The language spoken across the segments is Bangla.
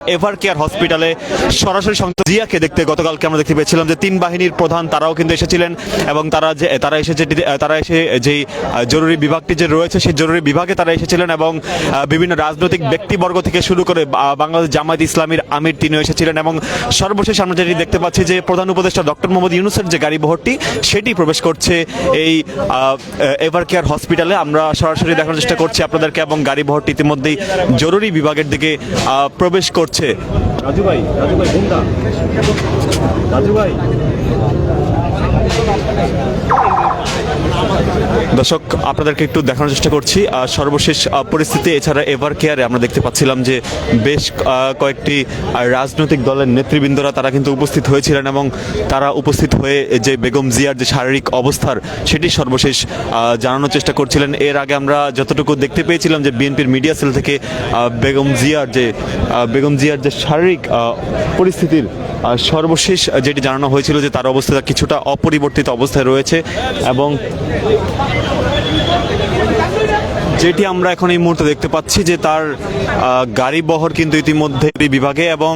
এভার কেয়ার হসপিটালে সরাসরি সংযুক্ত জিয়াকে দেখতে গতকালকে আমরা দেখতে পেয়েছিলাম যে তিন বাহিনীর প্রধান তারাও কিন্তু এসেছিলেন এবং তারা এসে যেই জরুরি বিভাগটি যে রয়েছে সেই জরুরি বিভাগে তারা এসেছিলেন এবং বিভিন্ন রাজনৈতিক ব্যক্তিবর্গ থেকে শুরু করে বাংলাদেশ জামায়াত ইসলামীর আমির তিনিও এসেছিলেন এবং সর্বশেষ আমরা যেটি দেখতে পাচ্ছি যে প্রধান উপদেষ্টা ডক্টর মোহাম্মদ ইউনূসের যে গাড়ি বহরটি সেটি প্রবেশ করছে এই এভার কেয়ার হসপিটালে। আমরা সরাসরি দেখানোর চেষ্টা করছি আপনাদেরকে এবং গাড়ি বহরটি ইতিমধ্যেই জরুরি বিভাগের দিকে প্রবেশ করছে। রাজু ভাই দর্শক আপনাদেরকে একটু দেখানোর চেষ্টা করছি সর্বশেষ পরিস্থিতি। এছাড়া এভার কেয়ারে আমরা দেখতে পাচ্ছিলাম যে বেশ কয়েকটি রাজনৈতিক দলের নেতৃবৃন্দরা তারা কিন্তু উপস্থিত হয়েছিলেন এবং তারা উপস্থিত হয়ে যে বেগম জিয়ার যে শারীরিক অবস্থার সেটি সর্বশেষ জানানোর চেষ্টা করছিলেন। এর আগে আমরা যতটুকু দেখতে পেয়েছিলাম যে বিএনপির মিডিয়া সেল থেকে বেগম জিয়ার যে শারীরিক পরিস্থিতির সর্বশেষ যেটি জানানো হয়েছিল যে তার অবস্থা কিছুটা অপরিবর্তিত অবস্থায় রয়েছে এবং যেটি আমরা এখন এই মুহূর্তে দেখতে পাচ্ছি যে তার গাড়ি বহর কিন্তু ইতিমধ্যে বিভাগে এবং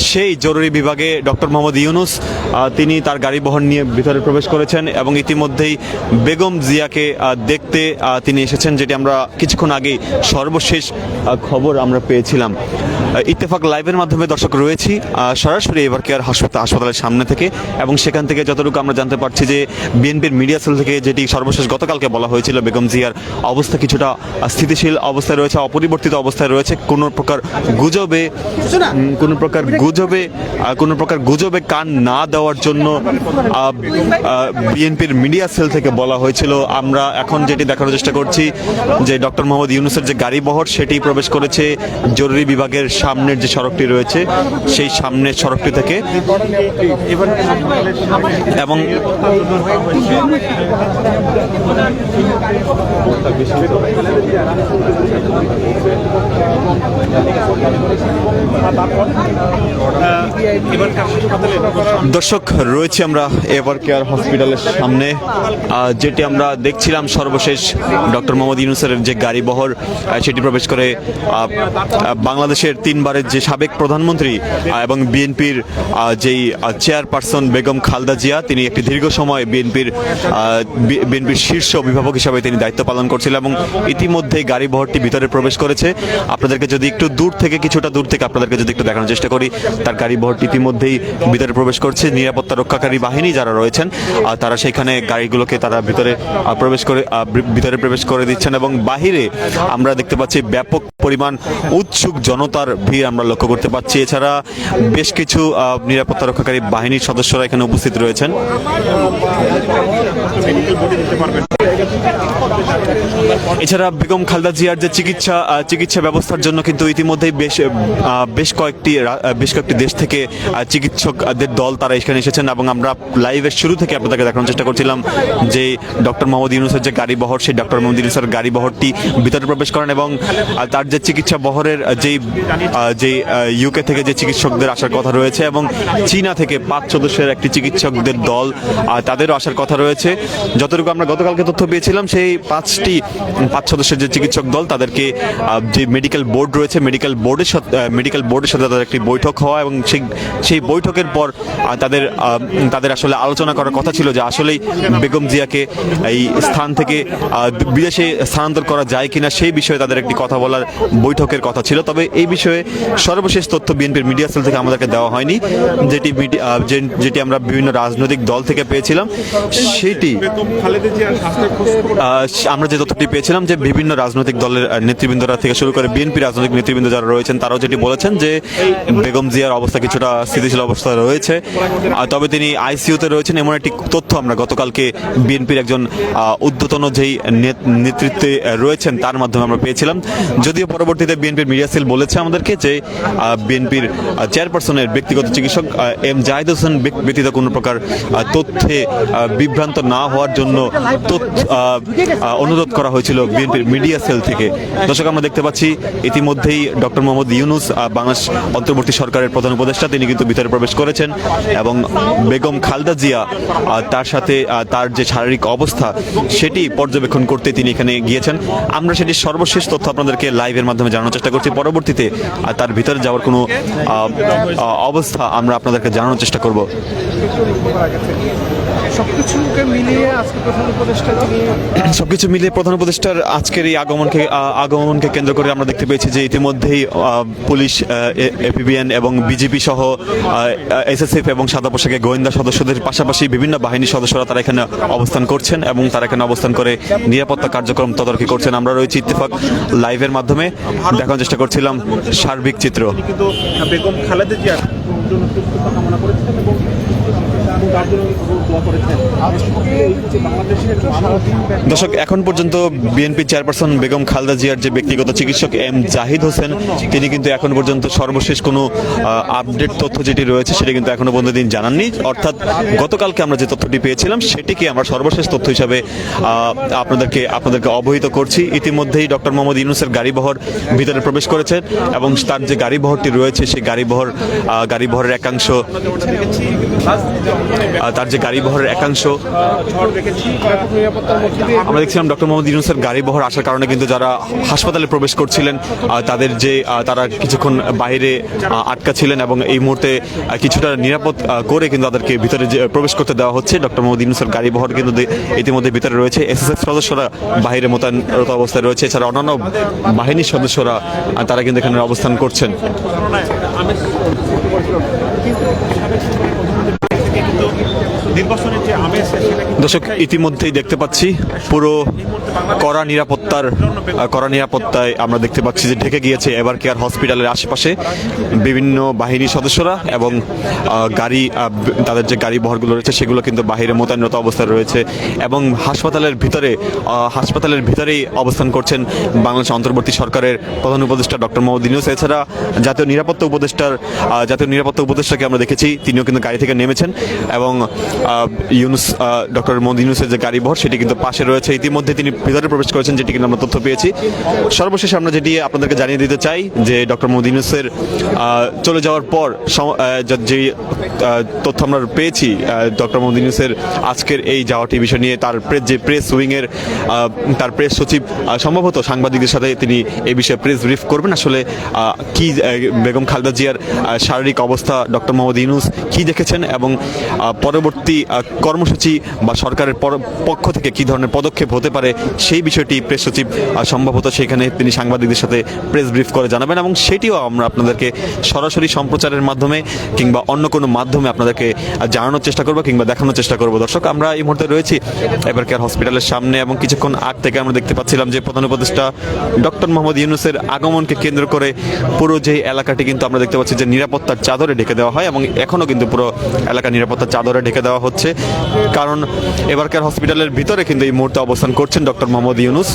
সেই জরুরি বিভাগে ডক্টর মোহাম্মদ ইউনূস তিনি তার গাড়ি বহর নিয়ে ভিতরে প্রবেশ করেছেন এবং ইতিমধ্যেই বেগম জিয়াকে দেখতে তিনি এসেছেন, যেটি আমরা কিছুক্ষণ আগেই সর্বশেষ খবর আমরা পেয়েছিলাম। ইত্তেফাক লাইভের মাধ্যমে দর্শক রয়েছি সরাসরি এভার কেয়ার হাসপাতালের সামনে থেকে এবং সেখান থেকে যতটুকু আমরা জানতে পারছি যে বিএনপির মিডিয়া সেল থেকে যেটি সর্বশেষ গতকালকে বলা হয়েছিল বেগম জিয়ার অবস্থা কিছুটা স্থিতিশীল অবস্থায় রয়েছে, অপরিবর্তিত অবস্থায় রয়েছে। কোনো প্রকার গুজবে কান না দেওয়ার জন্য বিএনপির মিডিয়া সেল থেকে বলা হয়েছিল। আমরা এখন যেটি দেখানোর চেষ্টা করছি যে ডক্টর মোহাম্মদ ইউনূসের যে গাড়ি বহর সেটি প্রবেশ করেছে জরুরি বিভাগের সামনের যে সড়কটি রয়েছে সেই সামনের সড়কটি থেকে এবং দর্শক রয়েছে আমরা এভার কেয়ার হসপিটালের সামনে, যেটি আমরা দেখছিলাম সর্বশেষ ডক্টর মোহাম্মদ ইউনূসের যে গাড়ি বহর সেটি প্রবেশ করে বাংলাদেশের তিনবারের যে সাবেক প্রধানমন্ত্রী এবং বিএনপির যেই চেয়ারপারসন বেগম খালেদা জিয়া, তিনি একটি দীর্ঘ সময় বিএনপির শীর্ষ অভিভাবক হিসাবে তিনি দায়িত্ব পালন করছিলেন এবং ইতিমধ্যে গাড়ি বহরটি ভিতরে প্রবেশ করেছে। আপনাদেরকে যদি একটু কিছুটা দূর থেকে আপনাদেরকে যদি একটু দেখানোর চেষ্টা করি, তার গাড়ি বহরটি ইতিমধ্যেই ভিতরে প্রবেশ করছে। নিরাপত্তা রক্ষাকারী বাহিনী যারা রয়েছেন তারা সেখানে গাড়িগুলোকে তারা ভিতরে প্রবেশ করে দিচ্ছেন এবং বাহিরে আমরা দেখতে পাচ্ছি ব্যাপক পরিমাণ উৎসুক জনতার ভিড় আমরা লক্ষ্য করতে পাচ্ছি। এছাড়া বেশ কিছু নিরাপত্তা রক্ষাকারী বাহিনীর সদস্যরা এখানে উপস্থিত রয়েছেন। এছাড়া বেগম খালেদা জিয়ার যে চিকিৎসা ব্যবস্থার জন্য কিন্তু ইতিমধ্যেই বেশ কয়েকটি দেশ থেকে চিকিৎসকদের দল তারা এখানে এসেছেন এবং আমরা লাইভের শুরু থেকে আপনাদেরকে দেখানোর চেষ্টা করছিলাম যে ডক্টর মোহাম্মদ ইউনূসের যে গাড়ি বহর সেই ডক্টর মোহাম্মদ ইউনূসের গাড়ি বহরটি ভিতরে প্রবেশ করেন এবং তার যে চিকিৎসা বহরের যে ইউকে থেকে যে চিকিৎসকদের আসার কথা রয়েছে এবং চীনা থেকে 5 সদস্যের একটি চিকিৎসকদের দল তাদেরও আসার কথা রয়েছে। যতটুকু আমরা গতকালকে তথ্য পেয়েছিলাম সেই 5 সদস্যের যে চিকিৎসক দল তাদেরকে যে মেডিকেল বোর্ড রয়েছে মেডিকেল বোর্ডের সাথে তাদের একটি বৈঠক হওয়া এবং সেই বৈঠকের পর তাদের আসলে আলোচনা করার কথা ছিল যে আসলেই বেগম জিয়াকে এই স্থান থেকে বিদেশে স্থানান্তর করা যায় কিনা সেই বিষয়ে তাদের একটি কথা বলার বৈঠকের কথা ছিল। তবে এই বিষয়ে সর্বশেষ তথ্য বিএনপির মিডিয়া সেল থেকে আমাদেরকে দেওয়া হয়নি, যেটি আমরা বিভিন্ন রাজনৈতিক দল থেকে পেয়েছিলাম। সেটি আমরা যে তথ্যটি পেয়েছিলাম যে বিভিন্ন রাজনৈতিক দলের নেতৃবৃন্দরা থেকে শুরু করে বিএনপি রাজনৈতিক নেতৃবৃন্দ যারা রয়েছেন তারাও যেটি বলেছেন যে বেগম জিয়ার অবস্থা কিছুটা স্থিতিশীল অবস্থায় রয়েছে, তবে তিনি আইসিইউতে রয়েছেন এমন একটি তথ্য আমরা গতকালকে বিএনপির একজন ঊর্ধ্বতন যেই নেতৃত্বে রয়েছেন তার মাধ্যমে আমরা পেয়েছিলাম। যদিও পরবর্তীতে বিএনপির মিডিয়া সেল বলেছে আমাদেরকে যে বিএনপির চেয়ারপারসনের ব্যক্তিগত চিকিৎসক এম জাহিদ হোসেন ব্যতীত কোনো প্রকার তথ্যে বিভ্রান্ত না হওয়ার জন্য অনুরোধ করা হয়েছিল বিএনপির মিডিয়া সেল থেকে। দর্শক, আমরা দেখতে পাচ্ছি ইতিমধ্যেই ডক্টর মোহাম্মদ ইউনূস বাংলাদেশ অন্তর্বর্তী সরকারের প্রধান উপদেষ্টা, তিনি কিন্তু ভিতরে প্রবেশ করেছেন এবং বেগম খালেদা জিয়া তার সাথে তার যে শারীরিক অবস্থা সেটি পর্যবেক্ষণ করতে তিনি এখানে গিয়েছেন। আমরা সেটি সর্বশেষ তথ্য আপনাদেরকে লাইভের মাধ্যমে জানানোর চেষ্টা করছি। পরবর্তীতে তার ভিতরে যাওয়ার কোনো অবস্থা আমরা আপনাদেরকে জানানোর চেষ্টা করব। সবকিছু মিলিয়ে প্রধান উপদেষ্টার আজকের এই আগমনকে কেন্দ্র করে আমরা দেখতে পেয়েছি যে ইতিমধ্যেই পুলিশ, এপিবিএন এবং বিজেপি সহ এসএসএফ এবং সাদা পোশাকে গোয়েন্দা সদস্যদের পাশাপাশি বিভিন্ন বাহিনীর সদস্যরা তারা এখানে অবস্থান করছেন এবং তারা এখানে অবস্থান করে নিরাপত্তা কার্যক্রম তদারকি করছেন। আমরা রয়েছি ইত্তেফাক লাইভের মাধ্যমে দেখানোর চেষ্টা করছিলাম সার্বিক চিত্র। বেগম খালেদা জিয়া কামনা করেছেন এবং দর্শক, এখন পর্যন্ত বিএনপি চেয়ারপারসন বেগম খালেদা জিয়ার যে ব্যক্তিগত চিকিৎসক এম জাহিদ হোসেন, তিনি কিন্তু এখন পর্যন্ত সর্বশেষ কোনো আপডেট তথ্য যেটি রয়েছে সেটি কিন্তু এখনো পর্যন্ত তিনি জানাননি। অর্থাৎ গতকালকে আমরা যে তথ্যটি পেয়েছিলাম সেটিকে আমরা সর্বশেষ তথ্য হিসাবে আপনাদেরকে অবহিত করছি। ইতিমধ্যেই ডক্টর মোহাম্মদ ইউনূসের গাড়িবহর ভিতরে প্রবেশ করেছেন এবং তার যে গাড়িবহরটি রয়েছে সেই গাড়িবহরের একাংশ আমরা দেখছিলাম ডক্টর মোহাম্মদ ইউনূসের গাড়িবহর আসার কারণে কিন্তু যারা হাসপাতালে প্রবেশ করছিলেন তারা কিছুক্ষণ বাইরে আটকা ছিলেন এবং এই মুহূর্তে কিছুটা নিরাপদ করে কিন্তু তাদেরকে ভিতরে প্রবেশ করতে দেওয়া হচ্ছে। ডক্টর মোহাম্মদ ইউনূসের গাড়িবহর কিন্তু ইতিমধ্যে ভিতরে রয়েছে। এসএসএফ সদস্যরা বাইরে মোতায়েনরত অবস্থায় রয়েছে, এছাড়া অন্যান্য বাহিনীর সদস্যরা তারা কিন্তু এখানে অবস্থান করছেন। দর্শক, ইতিমধ্যেই দেখতে পাচ্ছি পুরো কড়া নিরাপত্তায় আমরা দেখতে পাচ্ছি যে ঢেকে গিয়েছে এভার কেয়ার হসপিটালের আশেপাশে বিভিন্ন বাহিনীর সদস্যরা এবং তাদের যে গাড়ি বহরগুলো রয়েছে সেগুলো কিন্তু বাহিরে মোতায়েনরত অবস্থায় রয়েছে এবং হাসপাতালের ভিতরেই অবস্থান করছেন বাংলাদেশ অন্তর্বর্তী সরকারের প্রধান উপদেষ্টা ডক্টর মোহাম্মদ ইউনূস। এছাড়া জাতীয় নিরাপত্তা উপদেষ্টাকে আমরা দেখেছি, তিনিও কিন্তু গাড়ি থেকে নেমেছেন এবং ডক্টর মোহাম্মদ ইউনূসের যে গাড়িবহর সেটি কিন্তু পাশে রয়েছে। ইতিমধ্যে তিনি ভিতরে প্রবেশ করেছেন, যেটি কিন্তু আমরা তথ্য পেয়েছি। সর্বশেষ আমরা যেটি আপনাদেরকে জানিয়ে দিতে চাই যে ডক্টর মোহাম্মদ ইউনূসের চলে যাওয়ার পর যে তথ্য আমরা পেয়েছি, ডক্টর মোহাম্মদ ইউনূসের আজকের এই যাওয়াটি বিষয় নিয়ে তার প্রেস উইংয়ের তার প্রেস সচিব সম্ভবত সাংবাদিকদের সাথে তিনি এই বিষয়ে প্রেস ব্রিফ করবেন। আসলে কি বেগম খালেদা জিয়ার শারীরিক অবস্থা ডক্টর মোহাম্মদ ইউনূস কি দেখেছেন এবং পরবর্তী কর্মসূচি বা সরকারের পক্ষ থেকে কি ধরনের পদক্ষেপ হতে পারে সেই বিষয়টি প্রেস সচিব সম্ভবত সেখানে তিনি সাংবাদিকদের সাথে প্রেস ব্রিফ করে জানাবেন এবং সেটিও আমরা আপনাদেরকে সরাসরি সম্প্রচারের মাধ্যমে কিংবা অন্য কোনো মাধ্যমে আপনাদেরকে জানানোর চেষ্টা করবো কিংবা দেখানোর চেষ্টা করবো। দর্শক, আমরা এই মুহূর্তে রয়েছি এভার কেয়ার হসপিটালের সামনে এবং কিছুক্ষণ আগ থেকে আমরা দেখতে পাচ্ছিলাম যে প্রধান উপদেষ্টা ডক্টর মোহাম্মদ ইউনূসের আগমনকে কেন্দ্র করে পুরো যে এলাকাটি কিন্তু আমরা দেখতে পাচ্ছি যে নিরাপত্তার চাদরে ঢেকে দেওয়া হয় এবং এখনও কিন্তু পুরো এলাকা নিরাপত্তার চাদরে ঢেকে দেওয়া হচ্ছে, কারণ এভার কেয়ার হসপিটালের ভিতরে কিন্তু এই মুহূর্তে অবস্থান করছেন ডক্টর মোহাম্মদ ইউনূস।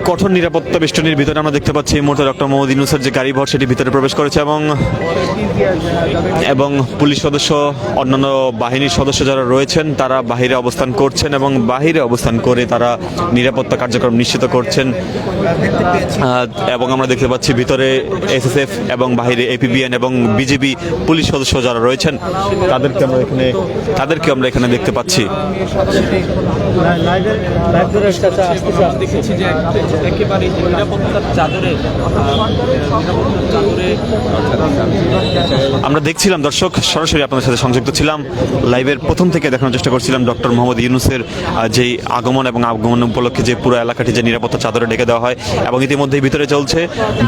কঠোর নিরাপত্তা বেষ্টনীর ভিতরে আমরা দেখতে পাচ্ছি এই মুহূর্তে ডক্টর মোহাম্মদ ইউনূসের যে গাড়িবহর সেটি ভিতরে প্রবেশ করেছে এবং পুলিশ সদস্য, অন্যান্য বাহিনীর সদস্য যারা রয়েছেন তারা বাহিরে অবস্থান করছেন এবং বাহিরে অবস্থান করে তারা নিরাপত্তা কার্যক্রম নিশ্চিত করছেন। এবং আমরা দেখতে পাচ্ছি ভিতরে এসএসএফ এবং বাহিরে এপিবিএন এবং বিজেপি পুলিশ সদস্য যারা রয়েছেন তাদেরকে আমরা এখানে দেখতে পাচ্ছি। আমরা দেখছিলাম দর্শক, সরাসরি আপনাদের সাথে সংযুক্ত ছিলাম, লাইভের প্রথম থেকে দেখানোর চেষ্টা করছিলাম ডক্টর মোহাম্মদ ইউনূসের যেই আগমন এবং আগমন উপলক্ষে যে পুরো এলাকাটি যে নিরাপত্তা চাদরে ঢেকে দেওয়া হয় এবং ইতিমধ্যেই ভিতরে চলছে।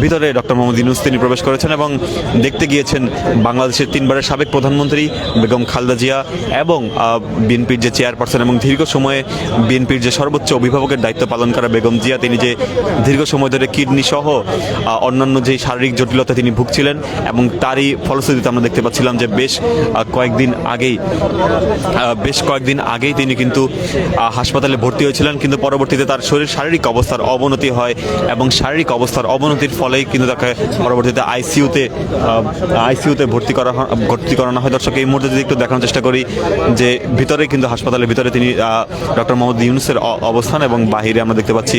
ভিতরে ডক্টর মোহাম্মদ ইউনূস তিনি প্রবেশ করেছেন এবং দেখতে গিয়েছেন বাংলাদেশের 3 বারের সাবেক প্রধানমন্ত্রী বেগম খালেদা জিয়া এবং বিএনপির যে চেয়ারপারসন এবং দীর্ঘ সময়ে বিএনপির যে সর্বোচ্চ অভিভাবকের দায়িত্ব পালন করা বেগম জিয়া, তিনি যে দীর্ঘ সময় ধরে কিডনি সহ অন্যান্য যে শারীরিক জটিলতা তিনি ভুগছিলেন এবং তারই ফলশ্রুতিতে আমরা দেখতে পাচ্ছিলাম যে বেশ কয়েকদিন কয়েকদিন আগেই তিনি কিন্তু হাসপাতালে ভর্তি হয়েছিলেন, কিন্তু পরবর্তীতে তার শারীরিক অবস্থার অবনতি হয় এবং শারীরিক অবস্থার অবনতির ফলেই কিন্তু তাকে পরবর্তীতে আইসিইউতে ভর্তি করানো হয়। দর্শক, এই মুহূর্তে যদি একটু দেখানোর চেষ্টা করি যে ভিতরে কিন্তু হাসপাতালের ভিতরে তিনি ডক্টর মোহাম্মদ ইউনূসের অবস্থান, এবং বাহিরে আমরা দেখতে পাচ্ছি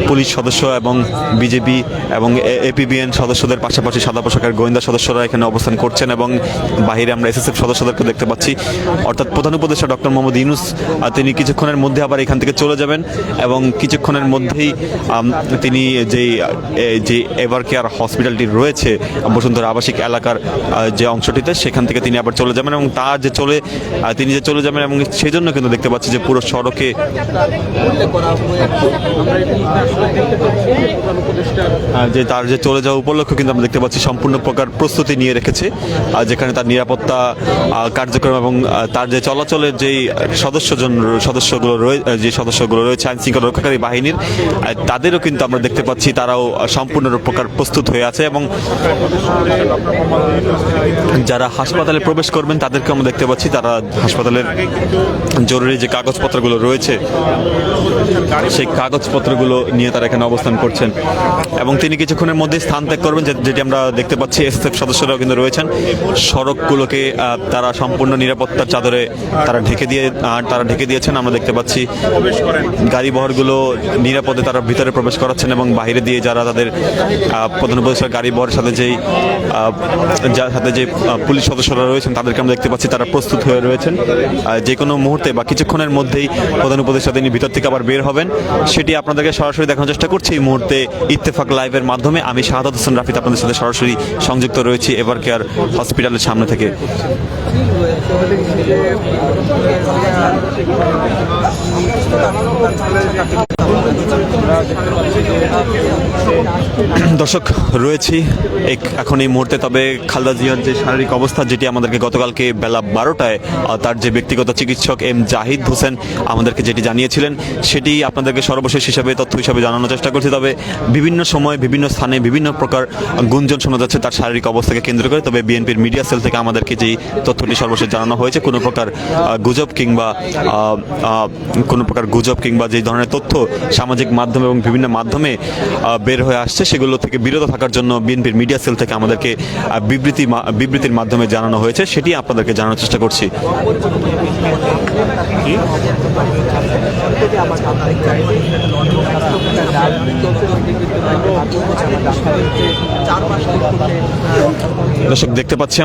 পুলিশ সদস্য এবং বিজেপি এবং এপিবিএন সদস্যদের পাশাপাশি সাদা পোশাকের গোয়েন্দা সদস্যরা এখানে অবস্থান করছেন, এবং বাহিরে আমরা এসএসএফ সদস্যদেরকে দেখতে পাচ্ছি। অর্থাৎ প্রধান উপদেষ্টা ডক্টর মোহাম্মদ ইউনূস তিনি কিছুক্ষণের মধ্যে আবার এখান থেকে চলে যাবেন, এবং কিছুক্ষণের মধ্যেই তিনি যে এভার কেয়ার হসপিটালটি রয়েছে বসুন্ধরা আবাসিক এলাকার যে অংশটিতে, সেখান থেকে তিনি আবার চলে যাবেন, এবং তিনি যে চলে যাবেন, এবং সেই জন্য কিন্তু দেখতে পাচ্ছি যে পুরো সড়কে তার যে চলে যাওয়া উপলক্ষ কিন্তু আমরা দেখতে পাচ্ছি সম্পূর্ণ প্রকার প্রস্তুতি নিয়ে রেখেছে, যেখানে তার নিরাপত্তা কার্যক্রম এবং তার যে চলাচলের যেই সদস্যগুলো রয়েছে আইন শৃঙ্খলা রক্ষাকারী বাহিনীর, তাদেরও কিন্তু আমরা দেখতে পাচ্ছি তারাও সম্পূর্ণ প্রকার প্রস্তুত হয়ে আছে, এবং যারা হাসপাতালে প্রবেশ করবেন তাদেরকে আমরা দেখতে পাচ্ছি তারা হাসপাতালের জরুরি যে কাগজপত্রগুলো রয়েছে সেই কাগজপত্রগুলো নিয়ে তারা এখানে অবস্থান করছেন, এবং তিনি কিছুক্ষণের মধ্যে স্থান ত্যাগ করবেন, যেটি আমরা দেখতে পাচ্ছি এসএসএফ সদস্যরাও কিন্তু রয়েছেন। সড়কগুলোকে তারা সম্পূর্ণ নিরাপত্তার চাদরে তারা ঢেকে দিয়েছেন। আমরা দেখতে পাচ্ছি গাড়ি বহরগুলো নিরাপদে তারা ভিতরে প্রবেশ করাচ্ছেন, এবং বাইরে দিয়ে যারা তাদের প্রধান উপদেষ্টার গাড়ি বহরের সাথে যে পুলিশ সদস্যরা রয়েছেন তাদেরকে আমরা দেখতে পাচ্ছি তারা প্রস্তুত হয়ে রয়েছেন। যে কোনো মুহূর্তে বা কিছুক্ষণের মধ্যেই প্রধান উপদেষ্টা তিনি ভিতর থেকে আবার বের হবেন, সেটি আপনাদেরকে সরাসরি দেখানোর চেষ্টা করছি এই মুহূর্তে ইত্তেফাক লাইভের মাধ্যমে। আমি শাহাদাত হোসেন রাফিদ আপনাদের সাথে সরাসরি সংযুক্ত রয়েছি এভার কেয়ার হসপিটালের সামনে থেকে। দর্শক, রয়েছি এখন এই মুহূর্তে, তবে খালেদা জিয়ার যে শারীরিক অবস্থা যেটি আমাদেরকে গতকালকে বেলা 12টায় তার যে ব্যক্তিগত চিকিৎসক এম জাহিদ হোসেন আমাদেরকে যেটি জানিয়েছিলেন সেটি আপনাদেরকে সর্বশেষ তথ্য হিসাবে জানানোর চেষ্টা করছি। তবে বিভিন্ন সময় বিভিন্ন স্থানে বিভিন্ন প্রকার গুঞ্জন শোনা যাচ্ছে তার শারীরিক অবস্থাকে কেন্দ্র করে, তবে বিএনপির মিডিয়া সেল থেকে আমাদেরকে যেই তথ্যটি সর্বশেষ জানানো হয়েছে কোনো প্রকার গুজব কিংবা যে ধরনের তথ্য সামাজিক মাধ্যমে এবং বিভিন্ন মাধ্যমে বের হয়ে আসছে সেগুলো থেকে বিরত থাকার জন্য বিএনপির মিডিয়া সেল থেকে আমাদেরকে বিবৃতির মাধ্যমে জানানো হয়েছে, সেটি আপনাদেরকে জানানোর চেষ্টা করছি। দর্শক, দেখতে পাচ্ছি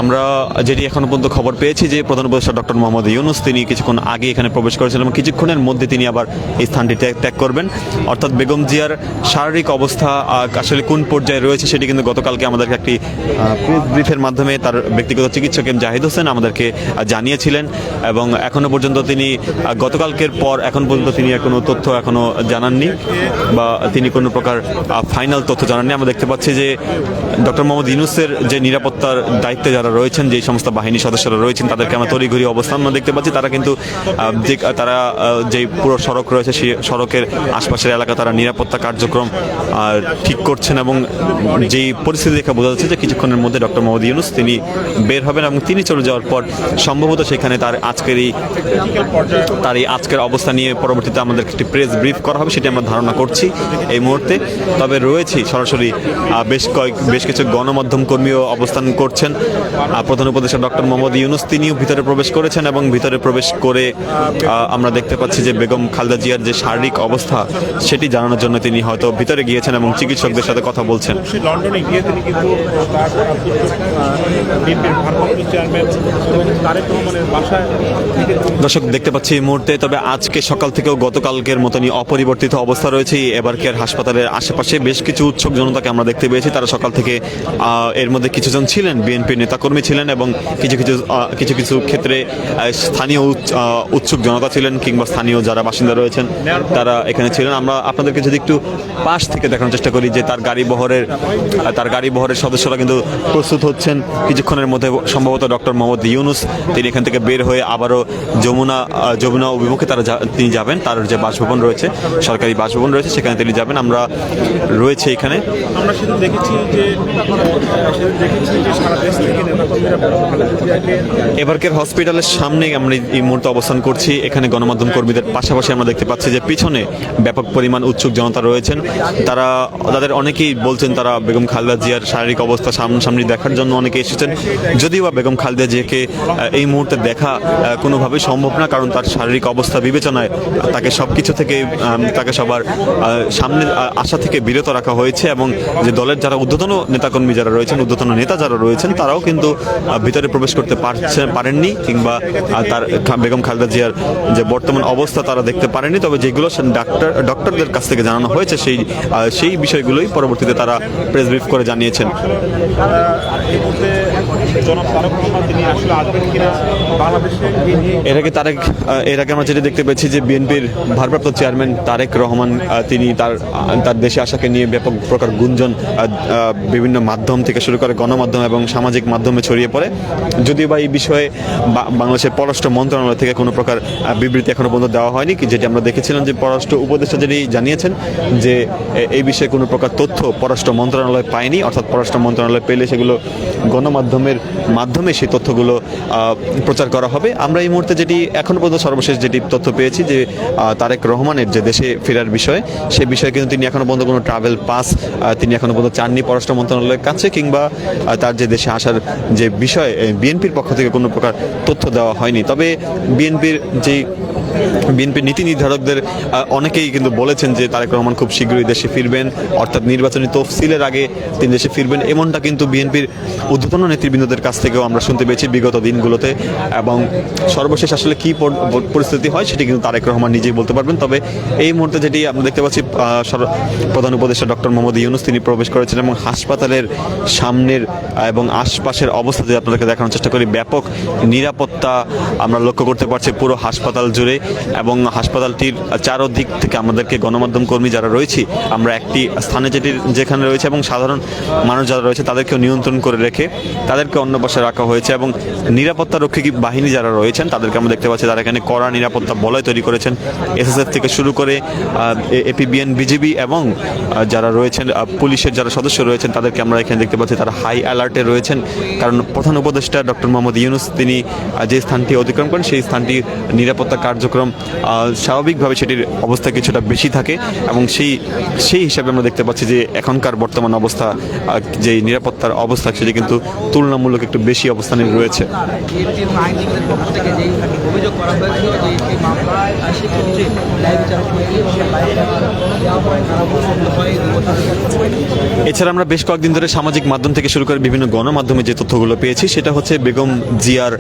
আমরা যেটি এখনো পর্যন্ত খবর পেয়েছি যে প্রধান উপদেষ্টা ডক্টর মোহাম্মদ ইউনূস তিনি কিছুক্ষণ আগে এখানে প্রবেশ করেছিলেন এবং কিছুক্ষণের মধ্যে তিনি আবার এই স্থানটি ত্যাগ করবেন। অর্থাৎ বেগম জিয়ার শারীরিক অবস্থা আসলে কোন পর্যায়ে রয়েছে সেটি কিন্তু গতকালকে আমাদেরকে একটি প্রেস ব্রিফের মাধ্যমে তার ব্যক্তিগত চিকিৎসক এম জাহিদ হোসেন আমাদেরকে জানিয়েছিলেন, এবং এখনো পর্যন্ত তিনি গতকালকের পর এখন পর্যন্ত তিনি কোনো তথ্য এখনো জানাননি বা তিনি কোনো প্রকার ফাইনাল তথ্য জানাননি। আমরা দেখতে পাচ্ছি যে ডক্টর মোহাম্মদ ইউনূসের যে নিরাপত্তার দায়িত্বে যারা রয়েছেন, যে সমস্ত বাহিনী সদস্যরা রয়েছেন তাদেরকে আমরা তড়িঘড়ি অবস্থান আমরা দেখতে পাচ্ছি। তারা কিন্তু যে পুরো সড়ক রয়েছে সেই সড়কের আশপাশের এলাকা তারা নিরাপত্তা কার্যক্রম ঠিক করছেন, এবং যেই পরিস্থিতি দেখে বোঝা যাচ্ছে যে কিছুক্ষণের মধ্যে ডক্টর মোহাম্মদ ইউনূস তিনি বের হবেন, এবং তিনি চলে যাওয়ার পর সম্ভবত সেখানে তার আজকের অবস্থা নিয়ে পরবর্তীতে আমাদের একটি প্রেস ব্রিফ করা হবে, সেটি আমরা ধারণা করছি এই মুহূর্তে। তবে রয়েছি সরাসরি বেশ কিছু গণমাধ্যম কর্মীও অবস্থান করছেন। প্রধান উপদেষ্টা ডক্টর মোহাম্মদ ইউনূস তিনিও ভিতরে প্রবেশ করেছেন, এবং ভিতরে প্রবেশ করে আমরা দেখতে পাচ্ছি যে বেগম খালেদা জিয়ার যে শারীরিক অবস্থা সেটি জানানোর জন্য তিনি হয়তো ভিতরে গিয়েছেন এবং চিকিৎসকদের সাথে কথা বলছেন। লন্ডনে গিয়ে তিনি কিন্তু দর্শক, দেখতে পাচ্ছি এই মুহূর্তে, তবে আজকে সকাল থেকেও গতকালকের মতনই অপরিবর্তিত অবস্থা রয়েছে এভার কেয়ার হাসপাতালের আশেপাশে। বেশ কিছু উৎসুক জনতাকে আমরা দেখতে পেয়েছি, তারা সকাল থেকে এর মধ্যে কিছুজন ছিলেন বিএনপির নেতাকর্মী ছিলেন, এবং কিছু কিছু ক্ষেত্রে স্থানীয় উৎসুক জনতা ছিলেন কিংবা স্থানীয় যারা বাসিন্দা রয়েছেন তারা এখানে ছিলেন। আমরা আপনাদেরকে যদি একটু পাশ থেকে দেখানোর চেষ্টা করি যে তার গাড়ি বহরের সদস্যরা কিন্তু প্রস্তুত হচ্ছেন। কিছুক্ষণের মধ্যে সম্ভবত ডক্টর মোহাম্মদ ইউনূস তিনি এখান থেকে বের হয়ে আবারও যমুনা অভিমুখে তিনি যাবেন। তার যে বাসভবন রয়েছে, সরকারি বাসভবন রয়েছে, সেখানে তিনি যাবেন। আমরা রয়েছে এখানে, আমরা সেদিন দেখেছি যে সারা দেশ থেকে নেতাকর্মীরা এভার কেয়ার হসপিটালের সামনে আমরা এই মুহূর্তে অবস্থান করছি, এখানে গণমাধ্যম কর্মীদের পাশাপাশি আমরা দেখতে পাচ্ছি যে পিছনে ব্যাপক পরিমাণ উৎসুক জনতা রয়েছেন। তাদের অনেকেই বলছেন তারা বেগম খালেদা জিয়ার শারীরিক অবস্থা সামনাসামনি দেখার জন্য অনেকে এসেছেন। যদিও বা বেগম খালেদা জিয়াকে এই মুহূর্তে দেখা কোনোভাবেই সম্ভব না, কারণ তার শারীরিক অবস্থা বিবেচনায় তাকে সব কিছু থেকে তাকে সবার সামনে আসা থেকে বিরত রাখা হয়েছে। এবং যে দলের যারা ঊর্ধ্বতন নেতাকর্মী যারা রয়েছেন, ঊর্ধ্বতন নেতা যারা রয়েছেন, তারাও কিন্তু ভিতরে প্রবেশ করতে পারেননি, কিংবা তার বেগম খালেদা জিয়ার যে বর্তমান অবস্থা তারা দেখতে পারেনি। তবে যেগুলো ডক্টরদের কাছ থেকে জানানো হয়েছে সেই বিষয়গুলোই পরবর্তীতে তারা প্রেস ব্রিফ করে জানিয়েছেন। এই মুহূর্তে জনাব তারেক রহমান তিনি আসলে আসবেন কিনা বাংলাদেশে এর আগে আমরা যেটা দেখতে পেয়েছি যে বিএনপির ভারপ্রাপ্ত চেয়ারম্যান তারেক রহমান তিনি তার দেশে আসাকে নিয়ে ব্যাপক প্রকার গুঞ্জন বিভিন্ন মাধ্যম থেকে শুরু করে গণমাধ্যম এবং সামাজিক মাধ্যমে ছড়িয়ে পড়ে। যদিও বা এই বিষয়ে বাংলাদেশের পররাষ্ট্র মন্ত্রণালয় থেকে কোনো প্রকার বিবৃতি এখনো পর্যন্ত দেওয়া হয়নি, যেটি আমরা দেখেছিলাম যে পররাষ্ট্র উপদেষ্টা যেটি জানিয়েছেন যে এই বিষয়ে কোনো প্রকার তথ্য পররাষ্ট্র মন্ত্রণালয় পায়নি, অর্থাৎ পররাষ্ট্র মন্ত্রণালয় পেলে সেগুলো গণমাধ্যমের মাধ্যমে সেই তথ্যগুলো প্রচার করা হবে। আমরা এই মুহূর্তে যেটি এখন পর্যন্ত সর্বশেষ যেটি তথ্য পেয়েছি যে তারেক রহমানের যে দেশে ফেরার বিষয়, সে বিষয়ে কিন্তু তিনি এখনো পর্যন্ত কোনো ট্রাভেল পাস তিনি এখনো পর্যন্ত চাননি পররাষ্ট্র মন্ত্রণালয়ের কাছে, কিংবা তার যে দেশে আসার যে বিষয় বিএনপির পক্ষ থেকে কোনো প্রকার তথ্য দেওয়া হয়নি। তবে বিএনপির নীতি নির্ধারকদের অনেকেই কিন্তু বলেছেন যে তারেক রহমান খুব শীঘ্রই দেশে ফিরবেন, অর্থাৎ নির্বাচনী তফসিলের আগে তিনি দেশে ফিরবেন, এমনটা কিন্তু বিএনপির ঊর্ধ্বতন নেতৃবৃন্দদের কাছ থেকেও আমরা শুনতে পেয়েছি বিগত দিনগুলোতে। এবং সর্বশেষ আসলে কি পরিস্থিতি হয় সেটি কিন্তু তারেক রহমান নিজেই বলতে পারবেন। তবে এই মুহূর্তে যেটি আমরা দেখতে পাচ্ছি, প্রধান উপদেষ্টা ডক্টর মোহাম্মদ ইউনূস তিনি প্রবেশ করেছেন এবং হাসপাতালের সামনের এবং আশপাশের অবস্থা যদি আপনাদেরকে দেখানোর চেষ্টা করি, ব্যাপক নিরাপত্তা আমরা লক্ষ্য করতে পারছি পুরো হাসপাতাল জুড়ে। এবং হাসপাতালটির চারদিক থেকে আমাদেরকে গণমাধ্যম কর্মী যারা রয়েছি আমরা একটি স্থানে যেখানে রয়েছে এবং সাধারণ মানুষ যারা রয়েছে তাদেরকেও নিয়ন্ত্রণ করে রেখে তাদেরকে অন্য পাশে রাখা হয়েছে। এবং নিরাপত্তা রক্ষী বাহিনী যারা রয়েছেন তাদেরকে আমরা দেখতে পাচ্ছি তারা এখানে কড়া নিরাপত্তা বলয় তৈরি করেছেন। এসএসএফ থেকে শুরু করে এপিবিএন, বিজিবি এবং যারা রয়েছেন পুলিশের যারা সদস্য রয়েছেন তাদেরকে আমরা এখানে দেখতে পাচ্ছি তারা হাই অ্যালার্টে রয়েছেন। কারণ প্রধান উপদেষ্টা ডক্টর মোহাম্মদ ইউনূস তিনি যে স্থানটি অতিক্রম করেন সেই স্থানটির নিরাপত্তা কার্যক্রম স্বাভাবিকভাবে সেটির অবস্থা কিছুটা বেশি থাকে। এবং সেই হিসাবে আমরা দেখতে পাচ্ছি যে এখনকার বর্তমান অবস্থা যে নিরাপত্তার অবস্থা সেটি কিন্তু তুলনামূলক একটু বেশি অবস্থানে রয়েছে। এছাড়া আমরা বেশ কয়েকদিন ধরে সামাজিক মাধ্যম থেকে শুরু করে বিভিন্ন গণমাধ্যমে যে তথ্যগুলো পেয়েছি সেটা হচ্ছে বেগম জিয়ার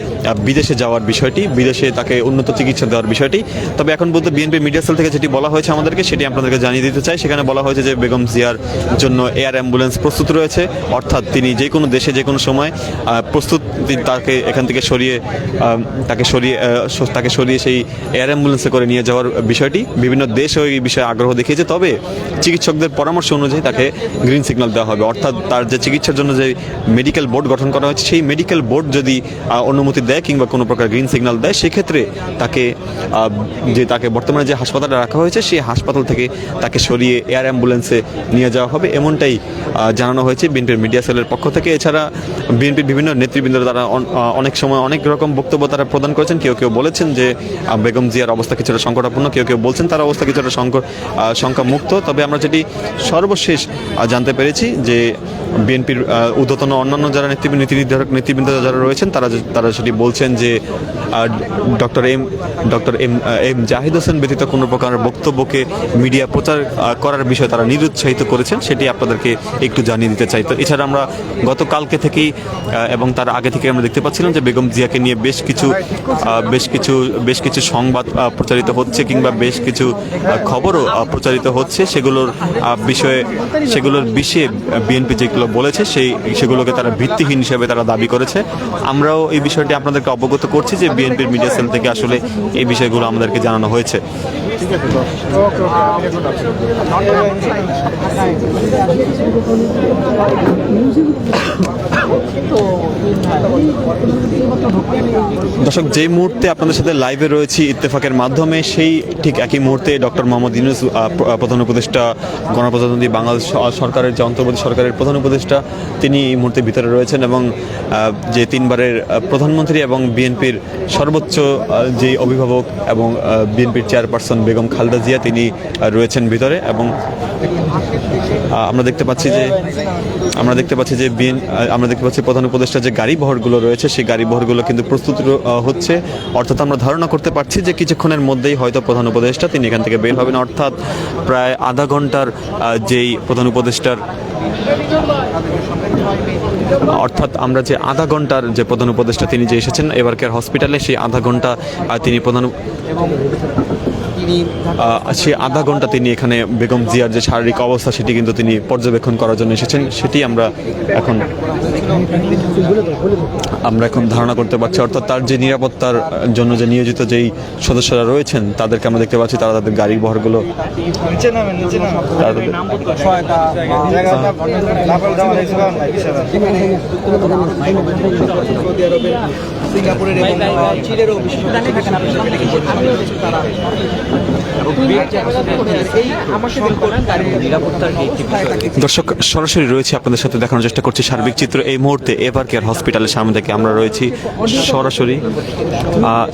বিদেশে যাওয়ার বিষয়টি, বিদেশে তাকে উন্নত চিকিৎসা দেওয়ার বিষয়টি। তবে এখন বলতে বিএনপি মিডিয়া সেল থেকে যেটি বলা হয়েছে আমাদেরকে সেটি আপনাদেরকে জানিয়ে দিতে চাই। সেখানে বলা হয়েছে যে বেগম জিয়ার জন্য এয়ার অ্যাম্বুলেন্স প্রস্তুত রয়েছে, অর্থাৎ তিনি যে কোনো দেশে যে কোনো সময় প্রস্তুত তাকে এখান থেকে তাকে সরিয়ে সেই এয়ার অ্যাম্বুলেন্সে করে নিয়ে যাওয়ার বিষয়টি বিভিন্ন দেশও এই বিষয়ে আগ্রহ দেখিয়েছে। তবে চিকিৎসকদের পরামর্শ অনুযায়ী তাকে গ্রিন সিগন্যাল দেওয়া হবে, অর্থাৎ তার যে চিকিৎসার জন্য যে মেডিকেল বোর্ড গঠন করা হয়েছে সেই মেডিকেল বোর্ড যদি অনুমতি দেয় কিংবা কোনো প্রকার গ্রিন সিগন্যাল দেয় সেক্ষেত্রে তাকে বর্তমানে যে হাসপাতালে রাখা হয়েছে সেই হাসপাতাল থেকে তাকে সরিয়ে এয়ার অ্যাম্বুলেন্সে নিয়ে যাওয়া হবে, এমনটাই জানানো হয়েছে বিএনপির মিডিয়া সেলের পক্ষ থেকে। এছাড়া বিএনপির বিভিন্ন নেতৃবৃন্দরা তারা অনেক সময় অনেক রকম বক্তব্য তারা প্রদান করেছেন। কেউ বলেছেন যে বেগম জিয়ার অবস্থা কিছুটা সংকটাপন্ন, কেউ বলছেন তার অবস্থা কিছুটা সংখ্যা মুক্ত। তবে আমরা যেটি সর্বশেষ জানতে পেরেছি যে বিএনপির ঊর্ধ্বতন অন্যান্য যারা নীতি নির্ধারক নেতৃবৃন্দ যারা রয়েছেন তারা সেটি বলছেন যে ডক্টর এম জাহিদ হোসেন ব্যতীত কোনো প্রকার বক্তব্যকে মিডিয়া প্রচার করার বিষয়ে তারা নিরুৎসাহিত করেছেন, সেটি আপনাদেরকে একটু জানিয়ে দিতে চাই। তো এছাড়া আমরা গতকালকে থেকেই এবং তার আগে থেকে আমরা দেখতে পাচ্ছিলাম যে বেগম জিয়াকে নিয়ে বেশ কিছু সংবাদ প্রচারিত হচ্ছে কিংবা বেশ কিছু খবরও প্রচারিত হচ্ছে। সেগুলোর বিষয়ে বিএনপি যেগুলো বলেছে সেগুলোকে তারা ভিত্তিহীন হিসেবে তারা দাবি করেছে। আমরাও এই বিষয়টি আপনাদেরকে অবগত করছি যে বিএনপির মিডিয়া সেল থেকে আসলে এই বিষয়গুলো আমাদেরকে জানানো হয়েছে। ঠিক আছে ওকে দর্শক, যেই মুহূর্তে আপনাদের সাথে লাইভে রয়েছি ইত্তেফাকের মাধ্যমে, সেই ঠিক একই মুহূর্তে ডক্টর মোহাম্মদ ইউনূস প্রধান উপদেষ্টা, গণপ্রজাতন্ত্রী বাংলাদেশ সরকারের যে অন্তর্বর্তী সরকারের প্রধান উপদেষ্টা, তিনি এই মুহূর্তে ভিতরে রয়েছেন এবং যে তিনবারের প্রধানমন্ত্রী এবং বিএনপির সর্বোচ্চ যে অভিভাবক এবং বিএনপির চেয়ারপারসন বেগম খালেদা জিয়া, তিনি রয়েছেন ভিতরে। এবং আমরা দেখতে পাচ্ছি যে প্রধান উপদেষ্টা যে গাড়ি বহরগুলো রয়েছে, সেই গাড়ি বহরগুলো কিন্তু প্রস্তুত হচ্ছে। অর্থাৎ আমরা ধারণা করতে পারছি যে কিছুক্ষণের মধ্যেই হয়তো প্রধান উপদেষ্টা তিনি এখান থেকে বের হবেন। অর্থাৎ প্রায় আধা ঘন্টার যেই প্রধান উপদেষ্টার আমরা যে আধা ঘন্টার যে প্রধান উপদেষ্টা তিনি যে এসেছেন এবারকার হসপিটালে, সেই আধা ঘন্টা তিনি এখানে বেগম জিয়ার যে শারীরিক অবস্থা সেটি কিন্তু তিনি পর্যবেক্ষণ করার জন্য এসেছেন। সেটি আমরা এখন ধারণা করতে পারছি। অর্থাৎ তার যে নিরাপত্তার জন্য যে নিয়োজিত যেই সদস্যরা রয়েছেন তাদেরকে আমরা দেখতে পাচ্ছি, তারা তাদের গাড়ি বহরগুলো সিঙ্গাপুরের এবং চীনেরও দর্শক, সরাসরি রয়েছে আপনাদের সাথে দেখানোর চেষ্টা করছি সার্বিক চিত্র। এই মুহূর্তে এভার কেয়ার হসপিটালের সামনে থেকে আমরা রয়েছি সরাসরি,